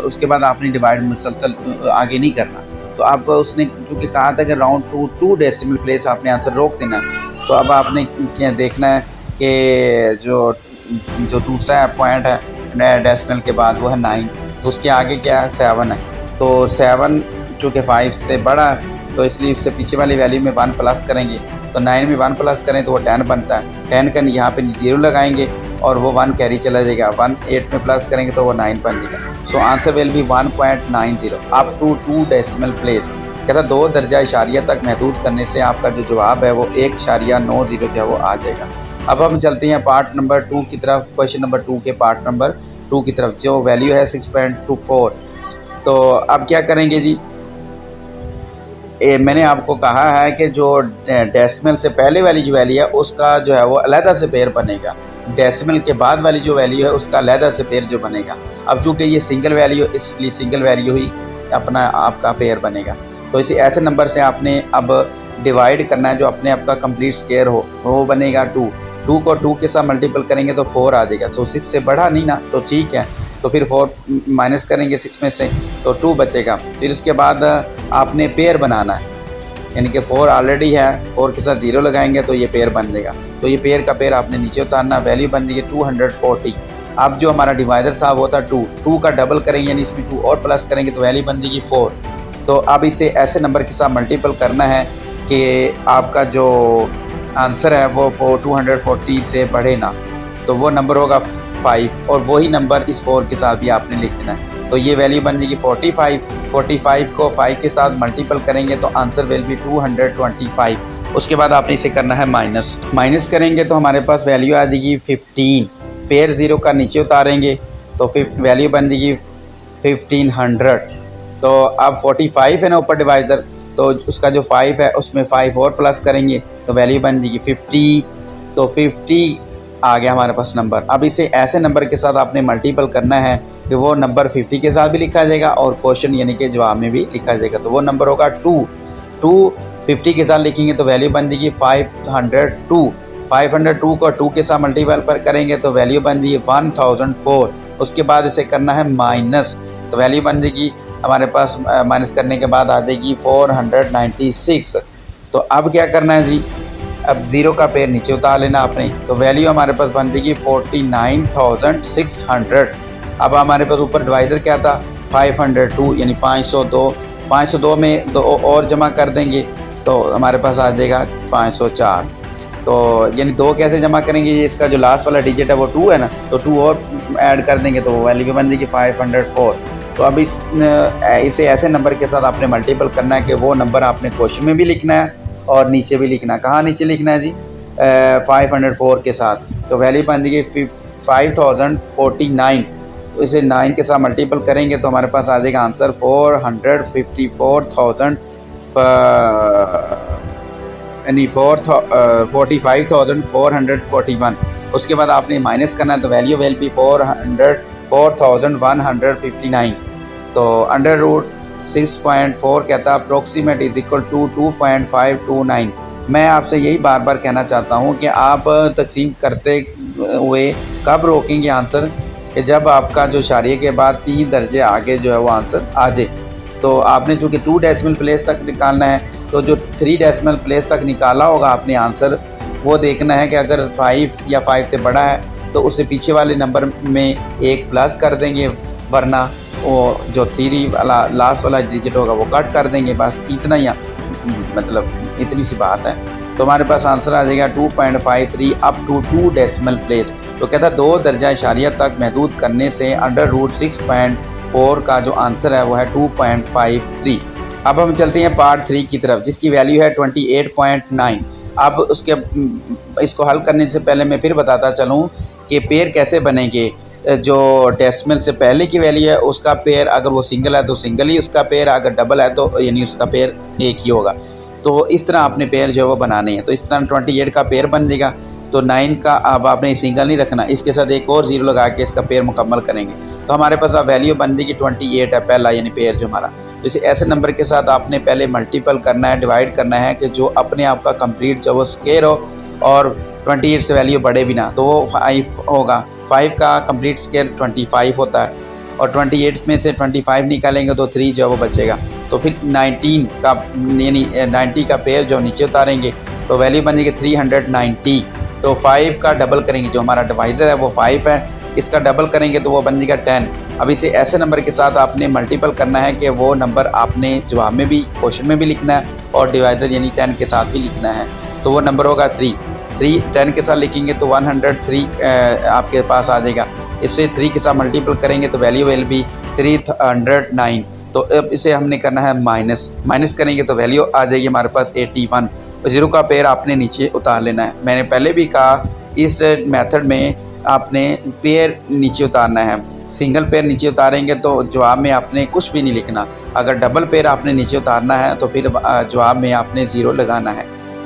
उसके बाद आपने डिवाइड मुसलसल आगे नहीं करना। तो आप उसने चूँकि कहा था कि राउंड 2 डेसिमल प्लेस आपने आंसर रोक देना है। तो अब आपने क्या देखना है कि जो दूसरा पॉइंट है डेसिमल के बाद वो है 9, तो उसके आगे क्या है 7 है। तो 7 चूँकि 5 से बड़ा है तो इसलिए इससे पीछे वाली वैल्यू में 1 प्लस करेंगे, तो 9 में 1 प्लस करें तो वो 10 बनता है। 10 का यहाँ पे 0 लगाएंगे और वो 1 कैरी चला जाएगा। 1 8 में प्लस करेंगे तो वो 9 बन जाएगा। So answer will be 1.90 up to 2 decimal place. कहता 2 दर्जा इशारिया तक महदूद करने से आपका जो जवाब है वो 1.90 जो है वो आ जाएगा। अब हम चलते हैं पार्ट नंबर 2 की तरफ, क्वेश्चन नंबर 2 के पार्ट नंबर 2 की तरफ, जो वैल्यू है 6.24। तो अब क्या करेंगे जी, मैंने आपको कहा है कि जो डेसिमल से पहले वाली जो वैल्यू है उसका जो है वो अलहदा से पेयर बनेगा, डेसिमल के बाद वाली जो वैल्यू है उसका अलहदा से पेयर जो बनेगा। अब चूँकि ये सिंगल वैल्यू इसलिए सिंगल वैल्यू ही अपना आपका पेयर बनेगा। तो इसी ऐसे नंबर से आपने अब डिवाइड करना है जो अपने आपका कंप्लीट स्क्वायर हो, वो बनेगा 2 को 2 के साथ मल्टीपल करेंगे तो 4 आ जाएगा। तो 6 से बढ़ा नहीं ना, तो ठीक है। तो फिर 4 माइनस करेंगे 6 में से तो 2 बचेगा। फिर उसके बाद आपने पेयर बनाना है, यानी कि 4 ऑलरेडी है, 4 के साथ 0 लगाएंगे तो ये पेयर बन जाएगा। तो ये पेयर का पेयर आपने नीचे उतारना, वैल्यू बन जाएगी 240। अब जो हमारा डिवाइडर था वो था 2 का डबल करेंगे यानी इसमें 2 और प्लस करेंगे तो वैल्यू बन जाएगी 4। तो अब इसे ऐसे नंबर के साथ मल्टीपल करना है कि आपका जो आंसर है वो 240 से बढ़े ना, तो वो नंबर होगा 5 और वही नंबर इस 4 के साथ भी आपने लिख देना है। तो ये वैल्यू बन जाएगी 45 को 5 के साथ मल्टीपल करेंगे तो आंसर विल बी 225। उसके बाद आपने इसे करना है माइनस करेंगे तो हमारे पास वैल्यू आ जाएगी 15। पेयर 0 का नीचे उतारेंगे तो फिर वैल्यू बन जाएगी 1500। तो अब 45 है ना ऊपर डिवाइज़र, तो उसका जो 5 है उसमें 5 और प्लस करेंगे तो वैल्यू बन जाएगी 50। तो 50 आ गया हमारे पास नंबर। अब इसे ऐसे नंबर के साथ आपने मल्टीपल करना है कि वो नंबर 50 के साथ भी लिखा जाएगा और क्वेश्चन यानी कि जवाब में भी लिखा जाएगा। तो वो नंबर होगा 2 50 के साथ लिखेंगे तो वैल्यू बन जाएगी 502 को 2 के साथ मल्टीपल पर करेंगे तो वैल्यू बन जाएगी 1004। उसके बाद इसे करना है माइनस, तो वैल्यू बन जाएगी हमारे पास माइनस करने के बाद आ जाएगी 496। तो अब क्या करना है जी, अब 0 का पेयर नीचे उतार लेना आपने, तो वैल्यू हमारे पास बन जाएगी 49,600। अब हमारे पास ऊपर डिवाइज़र क्या था 502 यानी 502 में 2 और जमा कर देंगे तो हमारे पास आ जाएगा 504। तो यानी 2 कैसे जमा करेंगे, ये इसका जो लास्ट वाला डिजिट है वो 2 है ना, तो 2 और ऐड कर देंगे तो वो वैल्यू बन जाएगी 504। तो अब इसे ऐसे नंबर के साथ आपने मल्टीपल करना है कि वो नंबर आपने क्वेश्चन में भी लिखना है और नीचे भी लिखना है। कहाँ नीचे लिखना है जी, 504 के साथ। तो वैल्यू बन जाएगी 5049। तो इसे 9 के साथ मल्टीपल करेंगे तो हमारे पास आ जाएगा आंसर 454,000 यानी 45,441। उसके बाद आपने माइनस करना है तो वैल्यू विल बी 4,159। तो अंडर रूट 6.4 कहता है अप्रोक्सीमेट इज इक्वल टू 2.529। मैं आपसे यही बार बार कहना चाहता हूँ कि आप तकसीम करते हुए कब रोकेंगे आंसर, कि जब आपका जो इशारे के बाद 3 दर्जे आगे जो है वो आंसर आ जाए। तो आपने चूँकि 2 डेसिमल प्लेस तक निकालना है, तो जो 3 डेसिमल प्लेस तक निकाला होगा आपने आंसर, वो देखना है कि अगर 5 या 5 से बड़ा है तो उससे पीछे वाले नंबर में 1 प्लस कर देंगे, वरना वो जो थ्री वाला लास्ट वाला डिजिट होगा वो कट कर देंगे, बस इतना ही मतलब इतनी सी बात है। तो हमारे पास आंसर आ जाएगा 2.53 अप टू 2 डेसिमल प्लेस। तो कहता है 2 दर्जा इशारिया तक महदूद करने से √6.4 का जो आंसर है वो है 2.53। अब हम चलते हैं पार्ट 3 की तरफ, जिसकी वैल्यू है 28.9। अब इसको हल करने से पहले मैं फिर बताता चलूँ कि पेयर कैसे बनेंगे। जो डेसिमल से पहले की वैल्यू है उसका पेयर अगर वो सिंगल है तो सिंगल ही उसका पेयर, अगर डबल है तो यानी उसका पेयर एक ही होगा। तो इस तरह आपने पेयर जो है वो बनाने हैं। तो इस तरह 28 का पेयर बन जाएगा। तो 9 का अब आपने सिंगल नहीं रखना, इसके साथ एक और 0 लगा के इसका पेयर मुकम्मल करेंगे। तो हमारे पास अब वैल्यू बन जाएगी 28 है पहला यानी पेयर जो हमारा। जैसे ऐसे नंबर के साथ आपने पहले मल्टीपल करना है, डिवाइड करना है कि जो अपने आप का कंप्लीट जो वो स्क्वायर हो और 28 से वैल्यू बढ़े भी ना, तो वो 5 होगा। 5 का कंप्लीट स्क्वायर 25 होता है और 28 में से 25 निकालेंगे तो 3 जो है वो बचेगा। तो फिर 19 का यानी 90 का पेयर जो नीचे उतारेंगे तो वैल्यू बन जाएगी 390। तो 5 का डबल करेंगे, जो हमारा डिवाइज़र है वो 5 है, इसका डबल करेंगे तो वो बन जाएगा 10। अब इसे ऐसे नंबर के साथ आपने मल्टीपल करना है कि वो नंबर आपने जवाब में भी क्वेश्चन में भी लिखना है और डिवाइज़र यानी 10 के साथ भी लिखना है। तो वो नंबर होगा 3 10 के साथ लिखेंगे तो 103 आपके पास आ जाएगा। इससे 3 के साथ मल्टीपल करेंगे तो वैल्यू विल बी 309। तो अब इसे हमने करना है माइनस करेंगे तो वैल्यू आ जाएगी हमारे पास 81। तो 0 का पेयर आपने नीचे उतार लेना है। मैंने पहले भी कहा इस मेथड में आपने पेयर नीचे उतारना है। सिंगल पेयर नीचे उतारेंगे तो जवाब में आपने कुछ भी नहीं लिखना। अगर डबल पेयर आपने नीचे उतारना है तो फिर जवाब में आपने 0 लगाना है।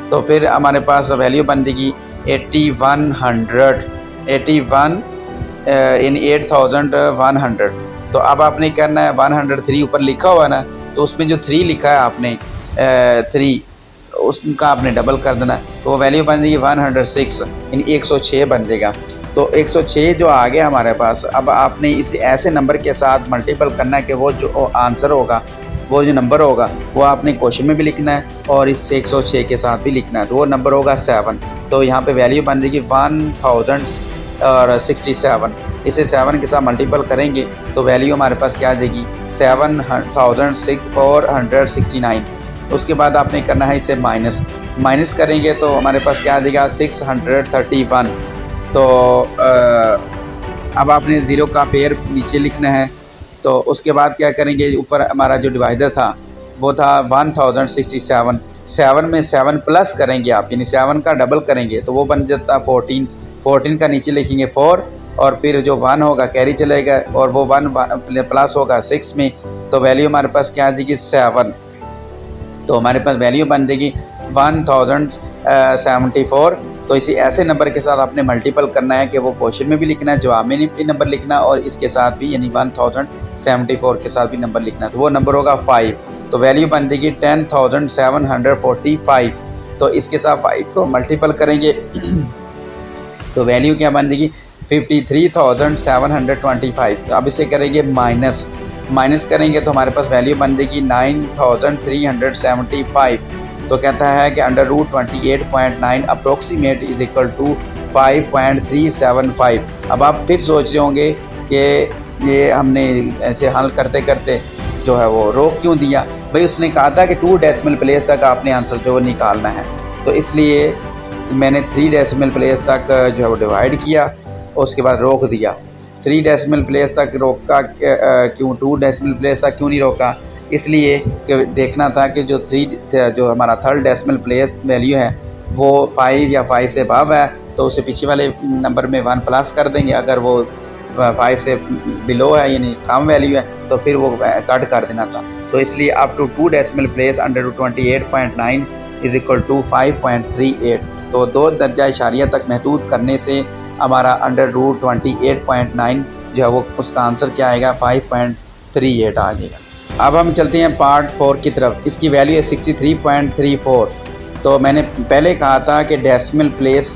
तो फिर हमारे पास वैल्यू बन जाएगी 8100। तो अब आपने करना है 103 ऊपर लिखा हुआ ना, तो उसमें जो 3 लिखा है आपने 3 उसका आपने डबल कर देना है। तो वो वैल्यू बन जाएगी 106 यानी 106 बन जाएगा। तो 106 जो आ गया हमारे पास। अब आपने इसे ऐसे नंबर के साथ मल्टीपल करना है कि वो जो आंसर होगा, वो जो नंबर होगा वो आपने क्वेश्चन में भी लिखना है और इस 106 के साथ भी लिखना है। तो वो नंबर होगा 7। तो यहाँ पे वैल्यू बन जाएगी 1067। इसे 7 के साथ मल्टीपल करेंगे तो वैल्यू हमारे पास क्या आ जाएगी 7469। उसके बाद आपने करना है इसे माइनस करेंगे तो हमारे पास क्या आ जाएगा 631। तो अब आपने 0 का पेयर नीचे लिखना है। तो उसके बाद क्या करेंगे, ऊपर हमारा जो डिवाइडर था वो था 1067। 7 में 7 प्लस करेंगे आप, यानी 7 का डबल करेंगे तो वो बन जाता 14। 14 का नीचे लिखेंगे 4 और फिर जो 1 होगा कैरी चलेगा और वो 1 प्लस होगा 6 में। तो वैल्यू हमारे पास क्या आ जाएगी 7। तो हमारे पास वैल्यू बन जाएगी 1074। तो इसी ऐसे नंबर के साथ आपने मल्टीपल करना है कि वो क्वेश्चन में भी लिखना है, जवाब में भी नंबर लिखना और इसके साथ भी यानी 1074 के साथ भी नंबर लिखना है। तो वो नंबर होगा 5। तो वैल्यू बन जाएगी 10745। तो इसके साथ 5 को मल्टीपल करेंगे तो वैल्यू क्या बन जाएगी 53,725। तो अब इसे करेंगे माइनस करेंगे तो हमारे पास वैल्यू बन जाएगी 9375। तो कहता है कि √28.9 अप्रोक्सीमेट इज इक्वल टू 5.375। अब आप फिर सोच रहे होंगे कि ये हमने ऐसे हल करते करते जो है वो रोक क्यों दिया। भाई उसने कहा था कि 2 डेसिमल प्लेस तक आपने आंसर जो निकालना है, तो इसलिए मैंने 3 डेसिमल प्लेस तक जो है वो डिवाइड किया और उसके बाद रोक दिया। 3 डेसिमल प्लेस तक रोका क्यों, 2 डेसिमल प्लेस तक क्यों नहीं रोका, इसलिए कि देखना था कि जो हमारा 3rd डेसिमल प्लेस वैल्यू है वो 5 या 5 से अबव है तो उसे पीछे वाले नंबर में 1 प्लस कर देंगे। अगर वो 5 से बिलो है यानी कम वैल्यू है तो फिर वो कट कर देना था। तो इसलिए up to 2 decimal place √28.9 is equal to 5.38। तो 2 दर्जा इशारिया तक महदूद करने से हमारा √28.9 जो है वो उसका आंसर क्या आएगा 5.38 आ जाएगा। अब हम चलते हैं पार्ट 4 की तरफ। इसकी वैल्यू है 63.34। तो मैंने पहले कहा था कि डेसिमल प्लेस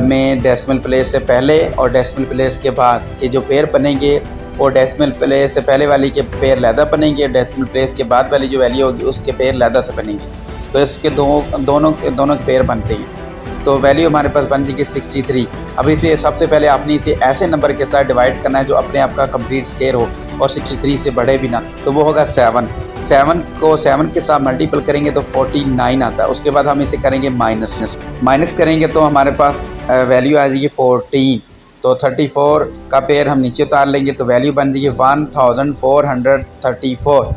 में डेसिमल प्लेस से पहले और डेसिमल प्लेस के बाद के जो पेयर बनेंगे वो डेसिमल प्लेस से पहले वाली के पेयर लैदा बनेंगे, डेसिमल प्लेस के बाद वाली जो वैल्यू होगी उसके पेयर लैदा से बनेंगे। तो इसके दोनों के पेयर बनते हैं। तो वैल्यू हमारे पास बन जाएगी 63। अब इसे सबसे पहले आपने इसे ऐसे नंबर के साथ डिवाइड करना है जो अपने आप का कंप्लीट स्क्वायर हो। और 63 से बढ़े भी ना, तो वो होगा 7। 7 को 7 के साथ मल्टीपल करेंगे तो 49 आता है। उसके बाद हम इसे करेंगे माइनस करेंगे तो हमारे पास वैल्यू आ जाएगी 14। तो 34 का पेयर हम नीचे उतार लेंगे तो वैल्यू बन जाएगी 1434।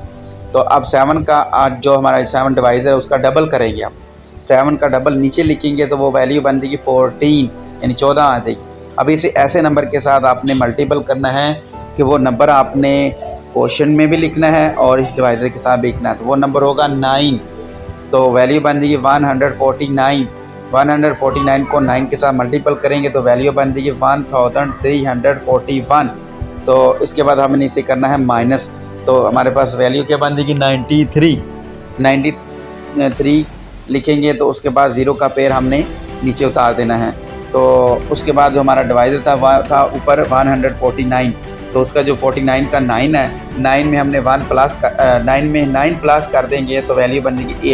तो अब 7 का जो हमारा 7 डिवाइज़र है उसका डबल करेंगे हम। 7 का डबल नीचे लिखेंगे तो वो वैल्यू बन जाएगी 14, यानी 14 आ जाएगी। अब इसे ऐसे नंबर के साथ आपने मल्टीपल करना है कि वो नंबर आपने क्वेश्चन में भी लिखना है और इस डिवाइज़र के साथ भी लिखना है। तो वो नंबर होगा 9। तो वैल्यू बन जाएगी 149। 149 को 9 के साथ मल्टीपल करेंगे तो वैल्यू बन जाएगी 1341। तो इसके बाद हमने इसे करना है माइनस। तो हमारे पास वैल्यू क्या बन जाएगी 93 लिखेंगे तो उसके बाद ज़ीरो का पेयर हमने नीचे उतार देना है। तो उसके बाद जो हमारा डिवाइज़र था वह था ऊपर 149। तो उसका जो 49 का 9 है, 9 में हमने 9 प्लस कर देंगे तो वैल्यू बन जाएगी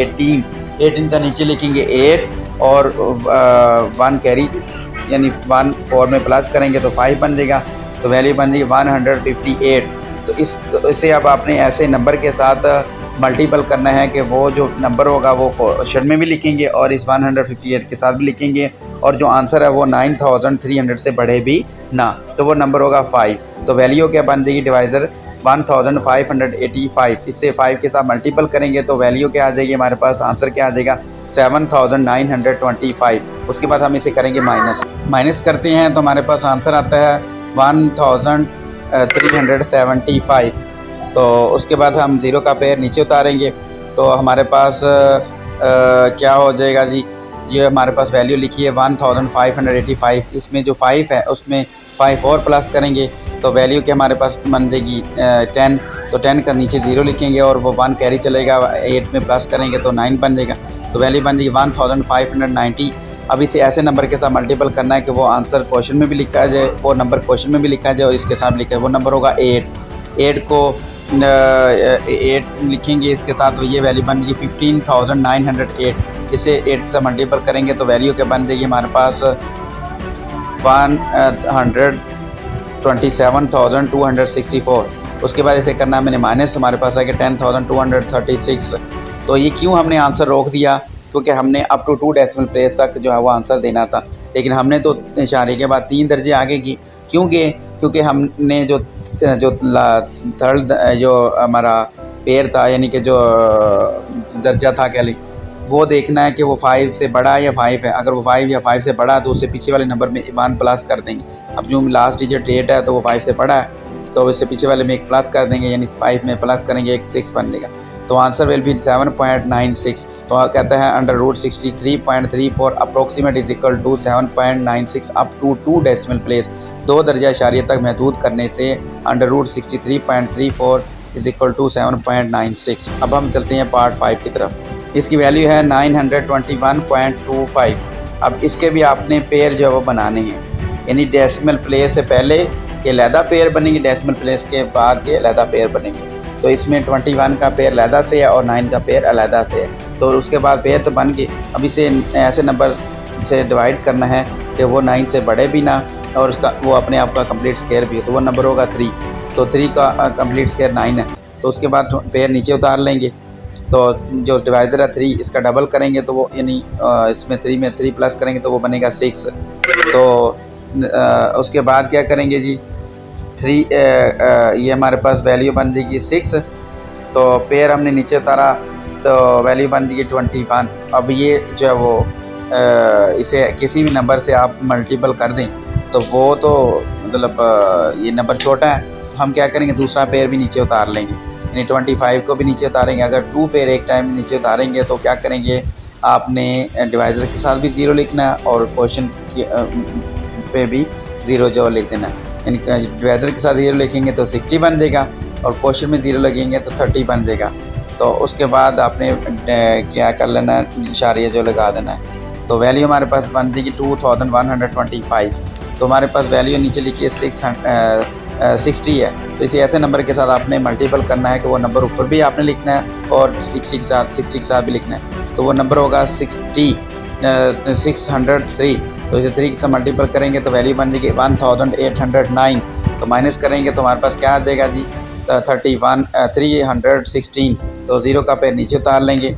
18 का नीचे लिखेंगे 8 और 1 कैरी यानी 1 4 में प्लस करेंगे तो 5 बन जाएगा। तो वैल्यू बन जाएगी 158। तो इसे अब आपने ऐसे नंबर के साथ मल्टीपल करना है कि वो जो नंबर होगा वो क्वेश्चन में भी लिखेंगे और इस 158 के साथ भी लिखेंगे और जो आंसर है वो 9300 से बढ़े भी ना, तो वो नंबर होगा 5। तो वैल्यू क्या बन जाएगी डिवाइज़र 1585। इससे 5 के साथ मल्टीपल करेंगे तो वैल्यू क्या आ जाएगी, हमारे पास आंसर क्या आ जाएगा 7925। उसके बाद हम इसे करेंगे माइनस करते हैं तो हमारे पास आंसर आता है 1375। तो उसके बाद हम ज़ीरो का पेयर नीचे उतारेंगे तो हमारे पास क्या हो जाएगा जी, ये हमारे पास वैल्यू लिखी है 1585। इसमें जो 5 है उसमें 5 और प्लस करेंगे तो वैल्यू के हमारे पास बन जाएगी 10। तो 10 का नीचे ज़ीरो लिखेंगे और वो 1 कैरी चलेगा, 8 में प्लस करेंगे तो 9 बन जाएगा। तो वैल्यू बन जाएगी 1590। अब इसे ऐसे नंबर के साथ मल्टीपल करना है कि वो आंसर क्वेश्चन में भी लिखा जाए, वो नंबर क्वेश्चन में भी लिखा जाए और इसके साथ लिखा है वो नंबर होगा 8 को 8 लिखेंगे इसके साथ, तो ये वैल्यू बन जाएगी 15908। इसे 8 से मल्टीपल करेंगे तो वैल्यू क्या बन जाएगी हमारे पास 127,264। उसके बाद इसे करना है मैंने माइनस, हमारे पास आएगा 10,236। तो ये क्यों हमने आंसर रोक दिया, क्योंकि हमने अप टू 2 डेसिमल प्लेस तक जो है वो आंसर देना था, लेकिन हमने तो इशारे के बाद 3 दर्जे आगे की क्योंकि हमने जो थर्ड जो हमारा पेयर था यानी कि जो दर्जा था कह लें वो देखना है कि वो 5 से बड़ा है या 5 है। अगर वो 5 या 5 से बड़ा है तो उससे पीछे वाले नंबर में 1 प्लस कर देंगे। अब जो लास्ट डिजिट 8 है तो वो 5 से बड़ा है तो इससे पीछे वाले में 1 प्लस कर देंगे, यानी 5 में प्लस करेंगे 1 6 बन जाएगा। तो आंसर विल बी 7.96। तो कहता है under root 63.34 approximate is equal to 7.96 up to 2 decimal place. 2 दर्जा इशारिया तक महदूद करने से under root 63.34 is equal to 7.96। अब हम चलते हैं पार्ट 5 की तरफ। इसकी वैल्यू है 921.25। अब इसके भी आपने पेयर जो है वो बनाने हैं, यानी डेसिमल प्लेस से पहले के अलहदा पेयर बनेंगे, डेसिमल प्लेस के बाद के अलहदा पेयर बनेंगे। तो इसमें 21 का पेयर अलहदा से है और 9 का पेयर अलहदा से है। तो उसके बाद पेयर तो बन गए, अब इसे ऐसे नंबर से डिवाइड करना है कि वो 9 से बड़े भी ना और उसका वो अपने आप का कंप्लीट स्क्वायर भी है, तो वो नंबर होगा 3। तो 3 का कंप्लीट स्क्वायर 9 है। तो उसके बाद पेयर नीचे उतार लेंगे तो जो डिवाइज़र है 3 इसका डबल करेंगे तो वो यानी इसमें 3 में 3 प्लस करेंगे तो वो बनेगा 6। तो उसके बाद क्या करेंगे जी 3 ये हमारे पास वैल्यू बन जाएगी 6। तो पेयर हमने नीचे उतारा तो वैल्यू बन जाएगी 21। अब ये जो है वो इसे किसी भी नंबर से आप मल्टीपल कर दें तो वो तो मतलब ये नंबर छोटा है, हम क्या करेंगे दूसरा पेयर भी नीचे उतार लेंगे, यानी 25 को भी नीचे उतारेंगे। अगर 2 पेयर एक टाइम नीचे उतारेंगे तो क्या करेंगे, आपने डिवाइज़र के साथ भी 0 लिखना है और क्वेश्चन पे भी 0 जो लिख देना है। यानी डिवाइज़र के साथ 0 लिखेंगे तो 60 बन जाएगा और क्वेश्चन में 0 लगेंगे तो 30 बन जाएगा। तो उसके बाद आपने क्या कर लेना है, इशारिया जो लगा देना है। तो वैल्यू हमारे पास बन जाएगी 2125। तो हमारे पास वैल्यू नीचे लिखिए 60 है। तो इसे ऐसे नंबर के साथ आपने मल्टीपल करना है कि वो नंबर ऊपर भी आपने लिखना है और 60 के साथ भी लिखना है। तो वो नंबर होगा 603। तो इसे 3 से मल्टीपल करेंगे तो वैल्यू बन जाएगी 1809। तो माइनस करेंगे तो हमारे पास क्या आ जाएगा जी 316, तो 0 का पेयर नीचे उतार लेंगे।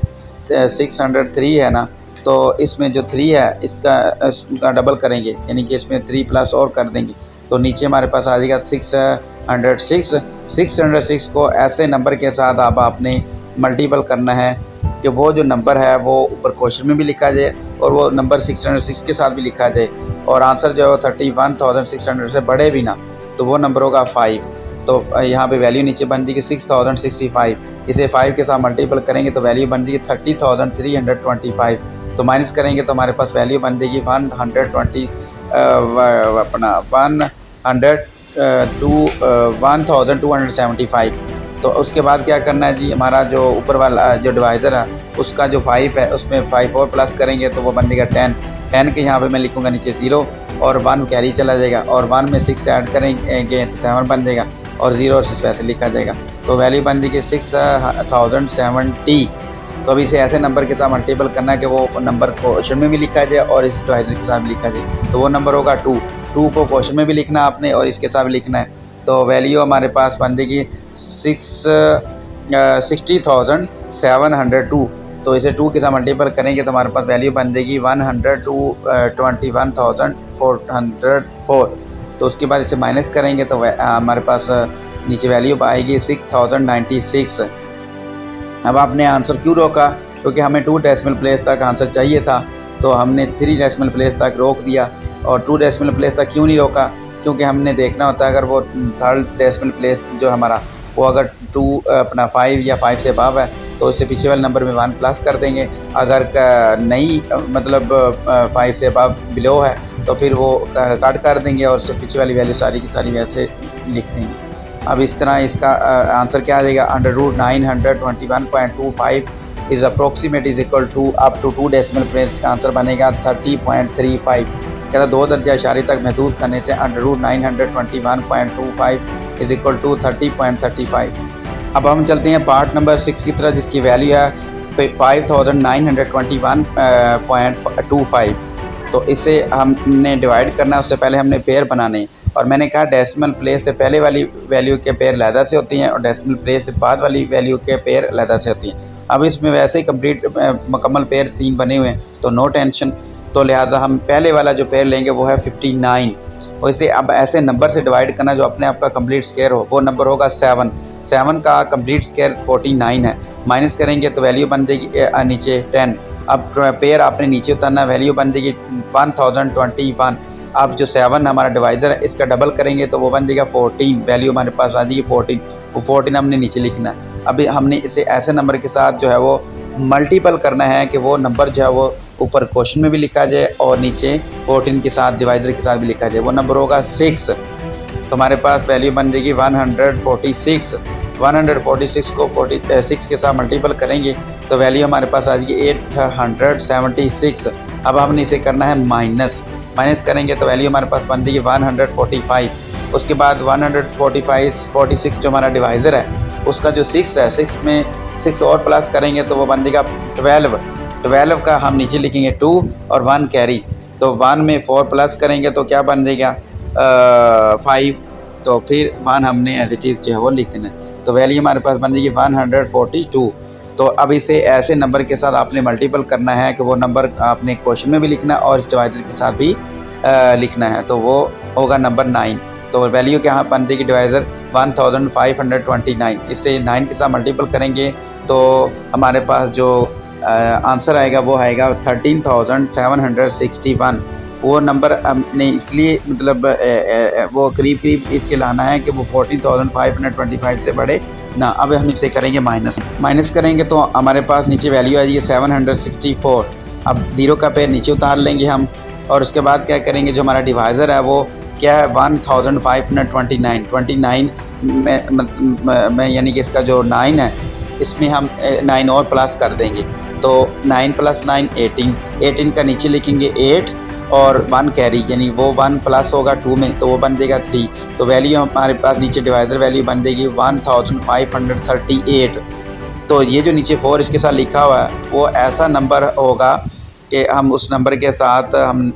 603 है ना, तो इसमें जो 3 है इसका डबल करेंगे, यानी कि इसमें 3 प्लस और कर देंगे, तो नीचे हमारे पास आ जाएगा 606। 606 को ऐसे नंबर के साथ अब आपने मल्टीपल करना है कि वो जो नंबर है वो ऊपर क्वेश्चन में भी लिखा जाए और वो नंबर 606 के साथ भी लिखा जाए, और आंसर जो है 31,600 से बढ़े भी ना, तो वो नंबर होगा 5। तो यहाँ पे वैल्यू नीचे बन जाएगी 6065। इसे 5 के साथ मल्टीपल करेंगे तो वैल्यू बन जाएगी 30,325। तो माइनस करेंगे तो हमारे पास वैल्यू बन जाएगी 1275। तो उसके बाद क्या करना है जी, हमारा जो ऊपर वाला जो डिवाइज़र है उसका जो 5 है उसमें 5 और प्लस करेंगे तो वो बन जाएगा 10। 10 के यहाँ पे मैं लिखूँगा नीचे 0 और 1 कैरी चला जाएगा, और 1 में 6 ऐड करेंगे तो 7 बन जाएगा, और 0 और 6 वैसे लिखा जाएगा। तो वैल्यू बन जाएगी 6070। तो अभी इसे ऐसे नंबर के साथ मल्टीपल करना है कि वो नंबर क्वेश्चन में भी लिखा जाए और इस डिवाइज़र के साथ भी लिखा जाए, तो वो नंबर होगा 2। 2 को क्वेश्चन में भी लिखना आपने और इसके साथ भी लिखना है, तो वैल्यू हमारे पास बन जाएगी 60,702। तो इसे 2 के साथ मल्टीपल करेंगे तो हमारे पास वैल्यू बन जाएगी 121,404। तो उसके बाद इसे माइनस करेंगे तो हमारे पास नीचे वैल्यू आएगी 6096। अब आपने आंसर क्यों रोका, क्योंकि हमें 2 डेसिमल प्लेस तक आंसर चाहिए था, तो हमने 3 डेसिमल प्लेस तक रोक दिया। और 2 डेसिमल प्लेस तक क्यों नहीं रोका, क्योंकि हमने देखना होता है अगर वो 3rd डेसिमल प्लेस जो हमारा वो अगर 5 या 5 से अबव है तो इससे पीछे वाले नंबर में 1 प्लस कर देंगे। अगर नहीं मतलब 5 से अबव बिलो है तो फिर वो कट कर देंगे और उससे पीछे वाली वैल्यू सारी की सारी वैसे लिख देंगे। अब इस तरह इसका आंसर क्या आ जाएगा, √921.25 is approximate is equal to up to 2 decimal place का आंसर बनेगा 30.35। कहता 2 दर्जा इशारे तक महदूद करने से √921.25 इज इक्वल टू 30.35। अब हम चलते हैं पार्ट नंबर 6 की तरह, जिसकी वैल्यू है 5921.25। तो इसे हमने डिवाइड करना है, उससे पहले हमने पेयर बनाने, और मैंने कहा डेसिमल प्लेस से पहले वाली वैल्यू के पेयर अलहदा से होती हैं और डेसिमल प्लेस से बाद वाली वैल्यू के पेयर अलहदा से होती हैं। अब इसमें वैसे ही कंप्लीट मुकम्मल पेयर 3 बने हुए हैं तो नो टेंशन, तो लिहाजा हम पहले वाला जो पेयर लेंगे वो है 59, और इसे अब ऐसे नंबर से डिवाइड करना जो अपने आप का कंप्लीट स्क्वायर हो, वो नंबर होगा 7। 7 का कंप्लीट स्क्वायर 49 है, माइनस करेंगे तो वैल्यू बन जाएगी नीचे 10। अब पेयर आपने नीचे उतारना, वैल्यू बन जाएगी 1021। अब जो 7 हमारा डिवाइज़र है इसका डबल करेंगे तो वो बन जाएगा 14, वैल्यू हमारे पास आ जाएगी 14। वो 14 हमने नीचे लिखना है। अभी हमने इसे ऐसे नंबर के साथ जो है वो मल्टीपल करना है कि वो नंबर जो है वो ऊपर क्वेश्चन में भी लिखा जाए और नीचे 14 के साथ डिवाइज़र के साथ भी लिखा जाए, वो नंबर होगा 6। तो हमारे पास वैल्यू बन जाएगी 146। 146 को 46 के साथ मल्टीपल करेंगे तो वैल्यू हमारे पास आ जाएगी 876। अब हमने इसे करना है माइनस करेंगे तो वैल्यू हमारे पास बन जाएगी 145। उसके बाद 46 जो हमारा डिवाइज़र है उसका जो 6 है, 6 में 6 और प्लस करेंगे तो वो बन जाएगा 12 का हम नीचे लिखेंगे 2 और 1 कैरी, तो 1 में 4 प्लस करेंगे तो क्या बन जाएगा 5, तो फिर 1 हमने एज इट इज़ जो है वो लिख देना, तो वैल्यू हमारे पास बन जाएगी 142। तो अब इसे ऐसे नंबर के साथ आपने मल्टीपल करना है कि वो नंबर आपने क्वेश्चन में भी लिखना है और इस डिवाइज़र के साथ भी लिखना है, तो वो होगा नंबर 9। तो वैल्यू क्या बन जाएगी डिवाइज़र 1529। इसे 9 के साथ मल्टीपल करेंगे तो हमारे पास जो आंसर आएगा वो आएगा 13,761। वो नंबर हमने इसलिए मतलब वो करीब इसके लाना है कि वो 14,525 से बढ़े ना। अब हम इसे करेंगे माइनस करेंगे तो हमारे पास नीचे वैल्यू आ जाएगी 764। अब 0 का पेयर नीचे उतार लेंगे हम, और उसके बाद क्या करेंगे जो हमारा डिवाइज़र है वो क्या है 1529 में यानी कि इसका जो 9 है इसमें हम 9 और प्लस कर देंगे, तो 9 + 9 18 का नीचे लिखेंगे 8 और 1 कैरी, यानी वो 1 प्लस होगा 2 में तो वो बन देगा 3। तो वैल्यू हमारे पास नीचे डिवाइज़र वैल्यू बन देगी 1538। तो ये जो नीचे 4 इसके साथ लिखा हुआ है वो ऐसा नंबर होगा कि हम उस नंबर के साथ हम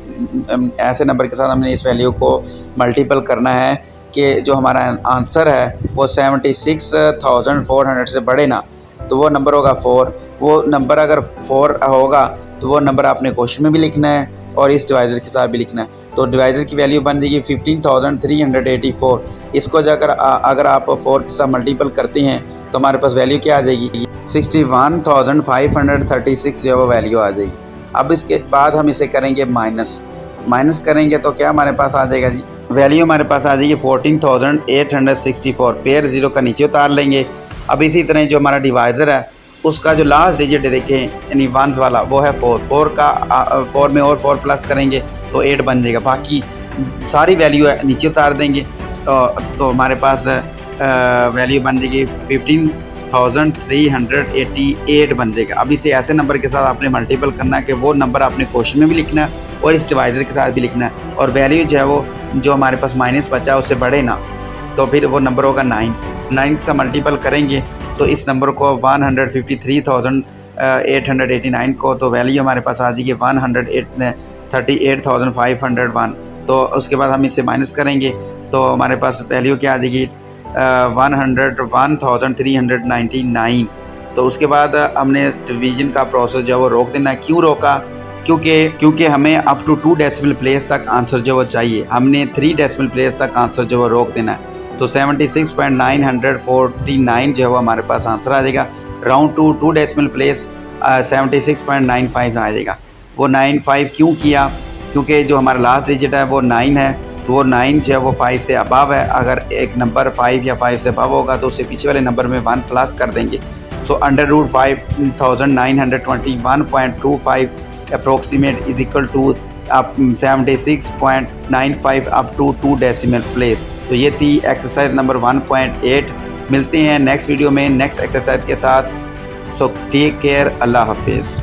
ऐसे नंबर के साथ हमने इस वैल्यू को मल्टीपल करना है कि जो हमारा आंसर है वो 76,400 से बढ़े ना, तो वो नंबर होगा 4। वो नंबर अगर 4 होगा तो वो नंबर आपने क्वेश्चन में भी लिखना है और इस डिवाइज़र के साथ भी लिखना है। तो डिवाइज़र की वैल्यू बन जाएगी 15,384। इसको अगर आप 4 के साथ मल्टीपल करते हैं तो हमारे पास वैल्यू क्या आ जाएगी, 61,536 जो वो वैल्यू आ जाएगी। अब इसके बाद हम इसे करेंगे माइनस करेंगे तो क्या हमारे पास आ जाएगा जी, वैल्यू हमारे पास आ जाएगी 14,864। पेयर ज़ीरो का नीचे उतार लेंगे। अब इसी तरह जो हमारा डिवाइज़र है उसका जो लास्ट डिजिट देखें यानी वंस वाला वो है 4 का 4 में और 4 प्लस करेंगे तो 8 बन जाएगा। बाकी सारी वैल्यू है नीचे उतार देंगे तो हमारे पास वैल्यू बन जाएगी 15,388 बन जाएगा। अब इसे ऐसे नंबर के साथ आपने मल्टीपल करना है कि वो नंबर आपने क्वेश्चन में भी लिखना है और इस डिवाइज़र के साथ भी लिखना है, और वैल्यू जो है वो जो हमारे पास माइनस बचा उससे बढ़े ना, तो फिर वो नंबर होगा 9 से मल्टीपल करेंगे तो इस नंबर को 153,889 को तो वैल्यू हमारे पास आ जाएगी 138,501। तो उसके बाद हम इसे माइनस करेंगे तो हमारे पास वैल्यू क्या आ जाएगी 101,399। तो उसके बाद हमने डिवीज़न का प्रोसेस जो है वो रोक देना है। क्यों रोका, क्योंकि हमें अप टू 2 डेसिमल प्लेस तक आंसर जो वो चाहिए, हमने 3 डेसिमल प्लेस तक आंसर जो वो रोक देना है। तो 76.949 जो है वो हमारे पास आंसर आ जाएगा। राउंड टू 2 डेसिमल प्लेस 76.95 आ जाएगा। वो 95 क्यों किया, क्योंकि जो हमारा लास्ट डिजिट है वो 9 है, तो वो 9 जो है वो 5 से अबव है। अगर एक नंबर 5 या 5 से अबव होगा तो उससे पीछे वाले नंबर में 1 प्लस कर देंगे। So √5,921.25 approximate is equal to 76.95 up to 2 decimal place. तो ये थी एक्सरसाइज नंबर 1.8। मिलते हैं नेक्स्ट वीडियो में नेक्स्ट एक्सरसाइज के साथ। सो टेक केयर, अल्लाह हाफिज़।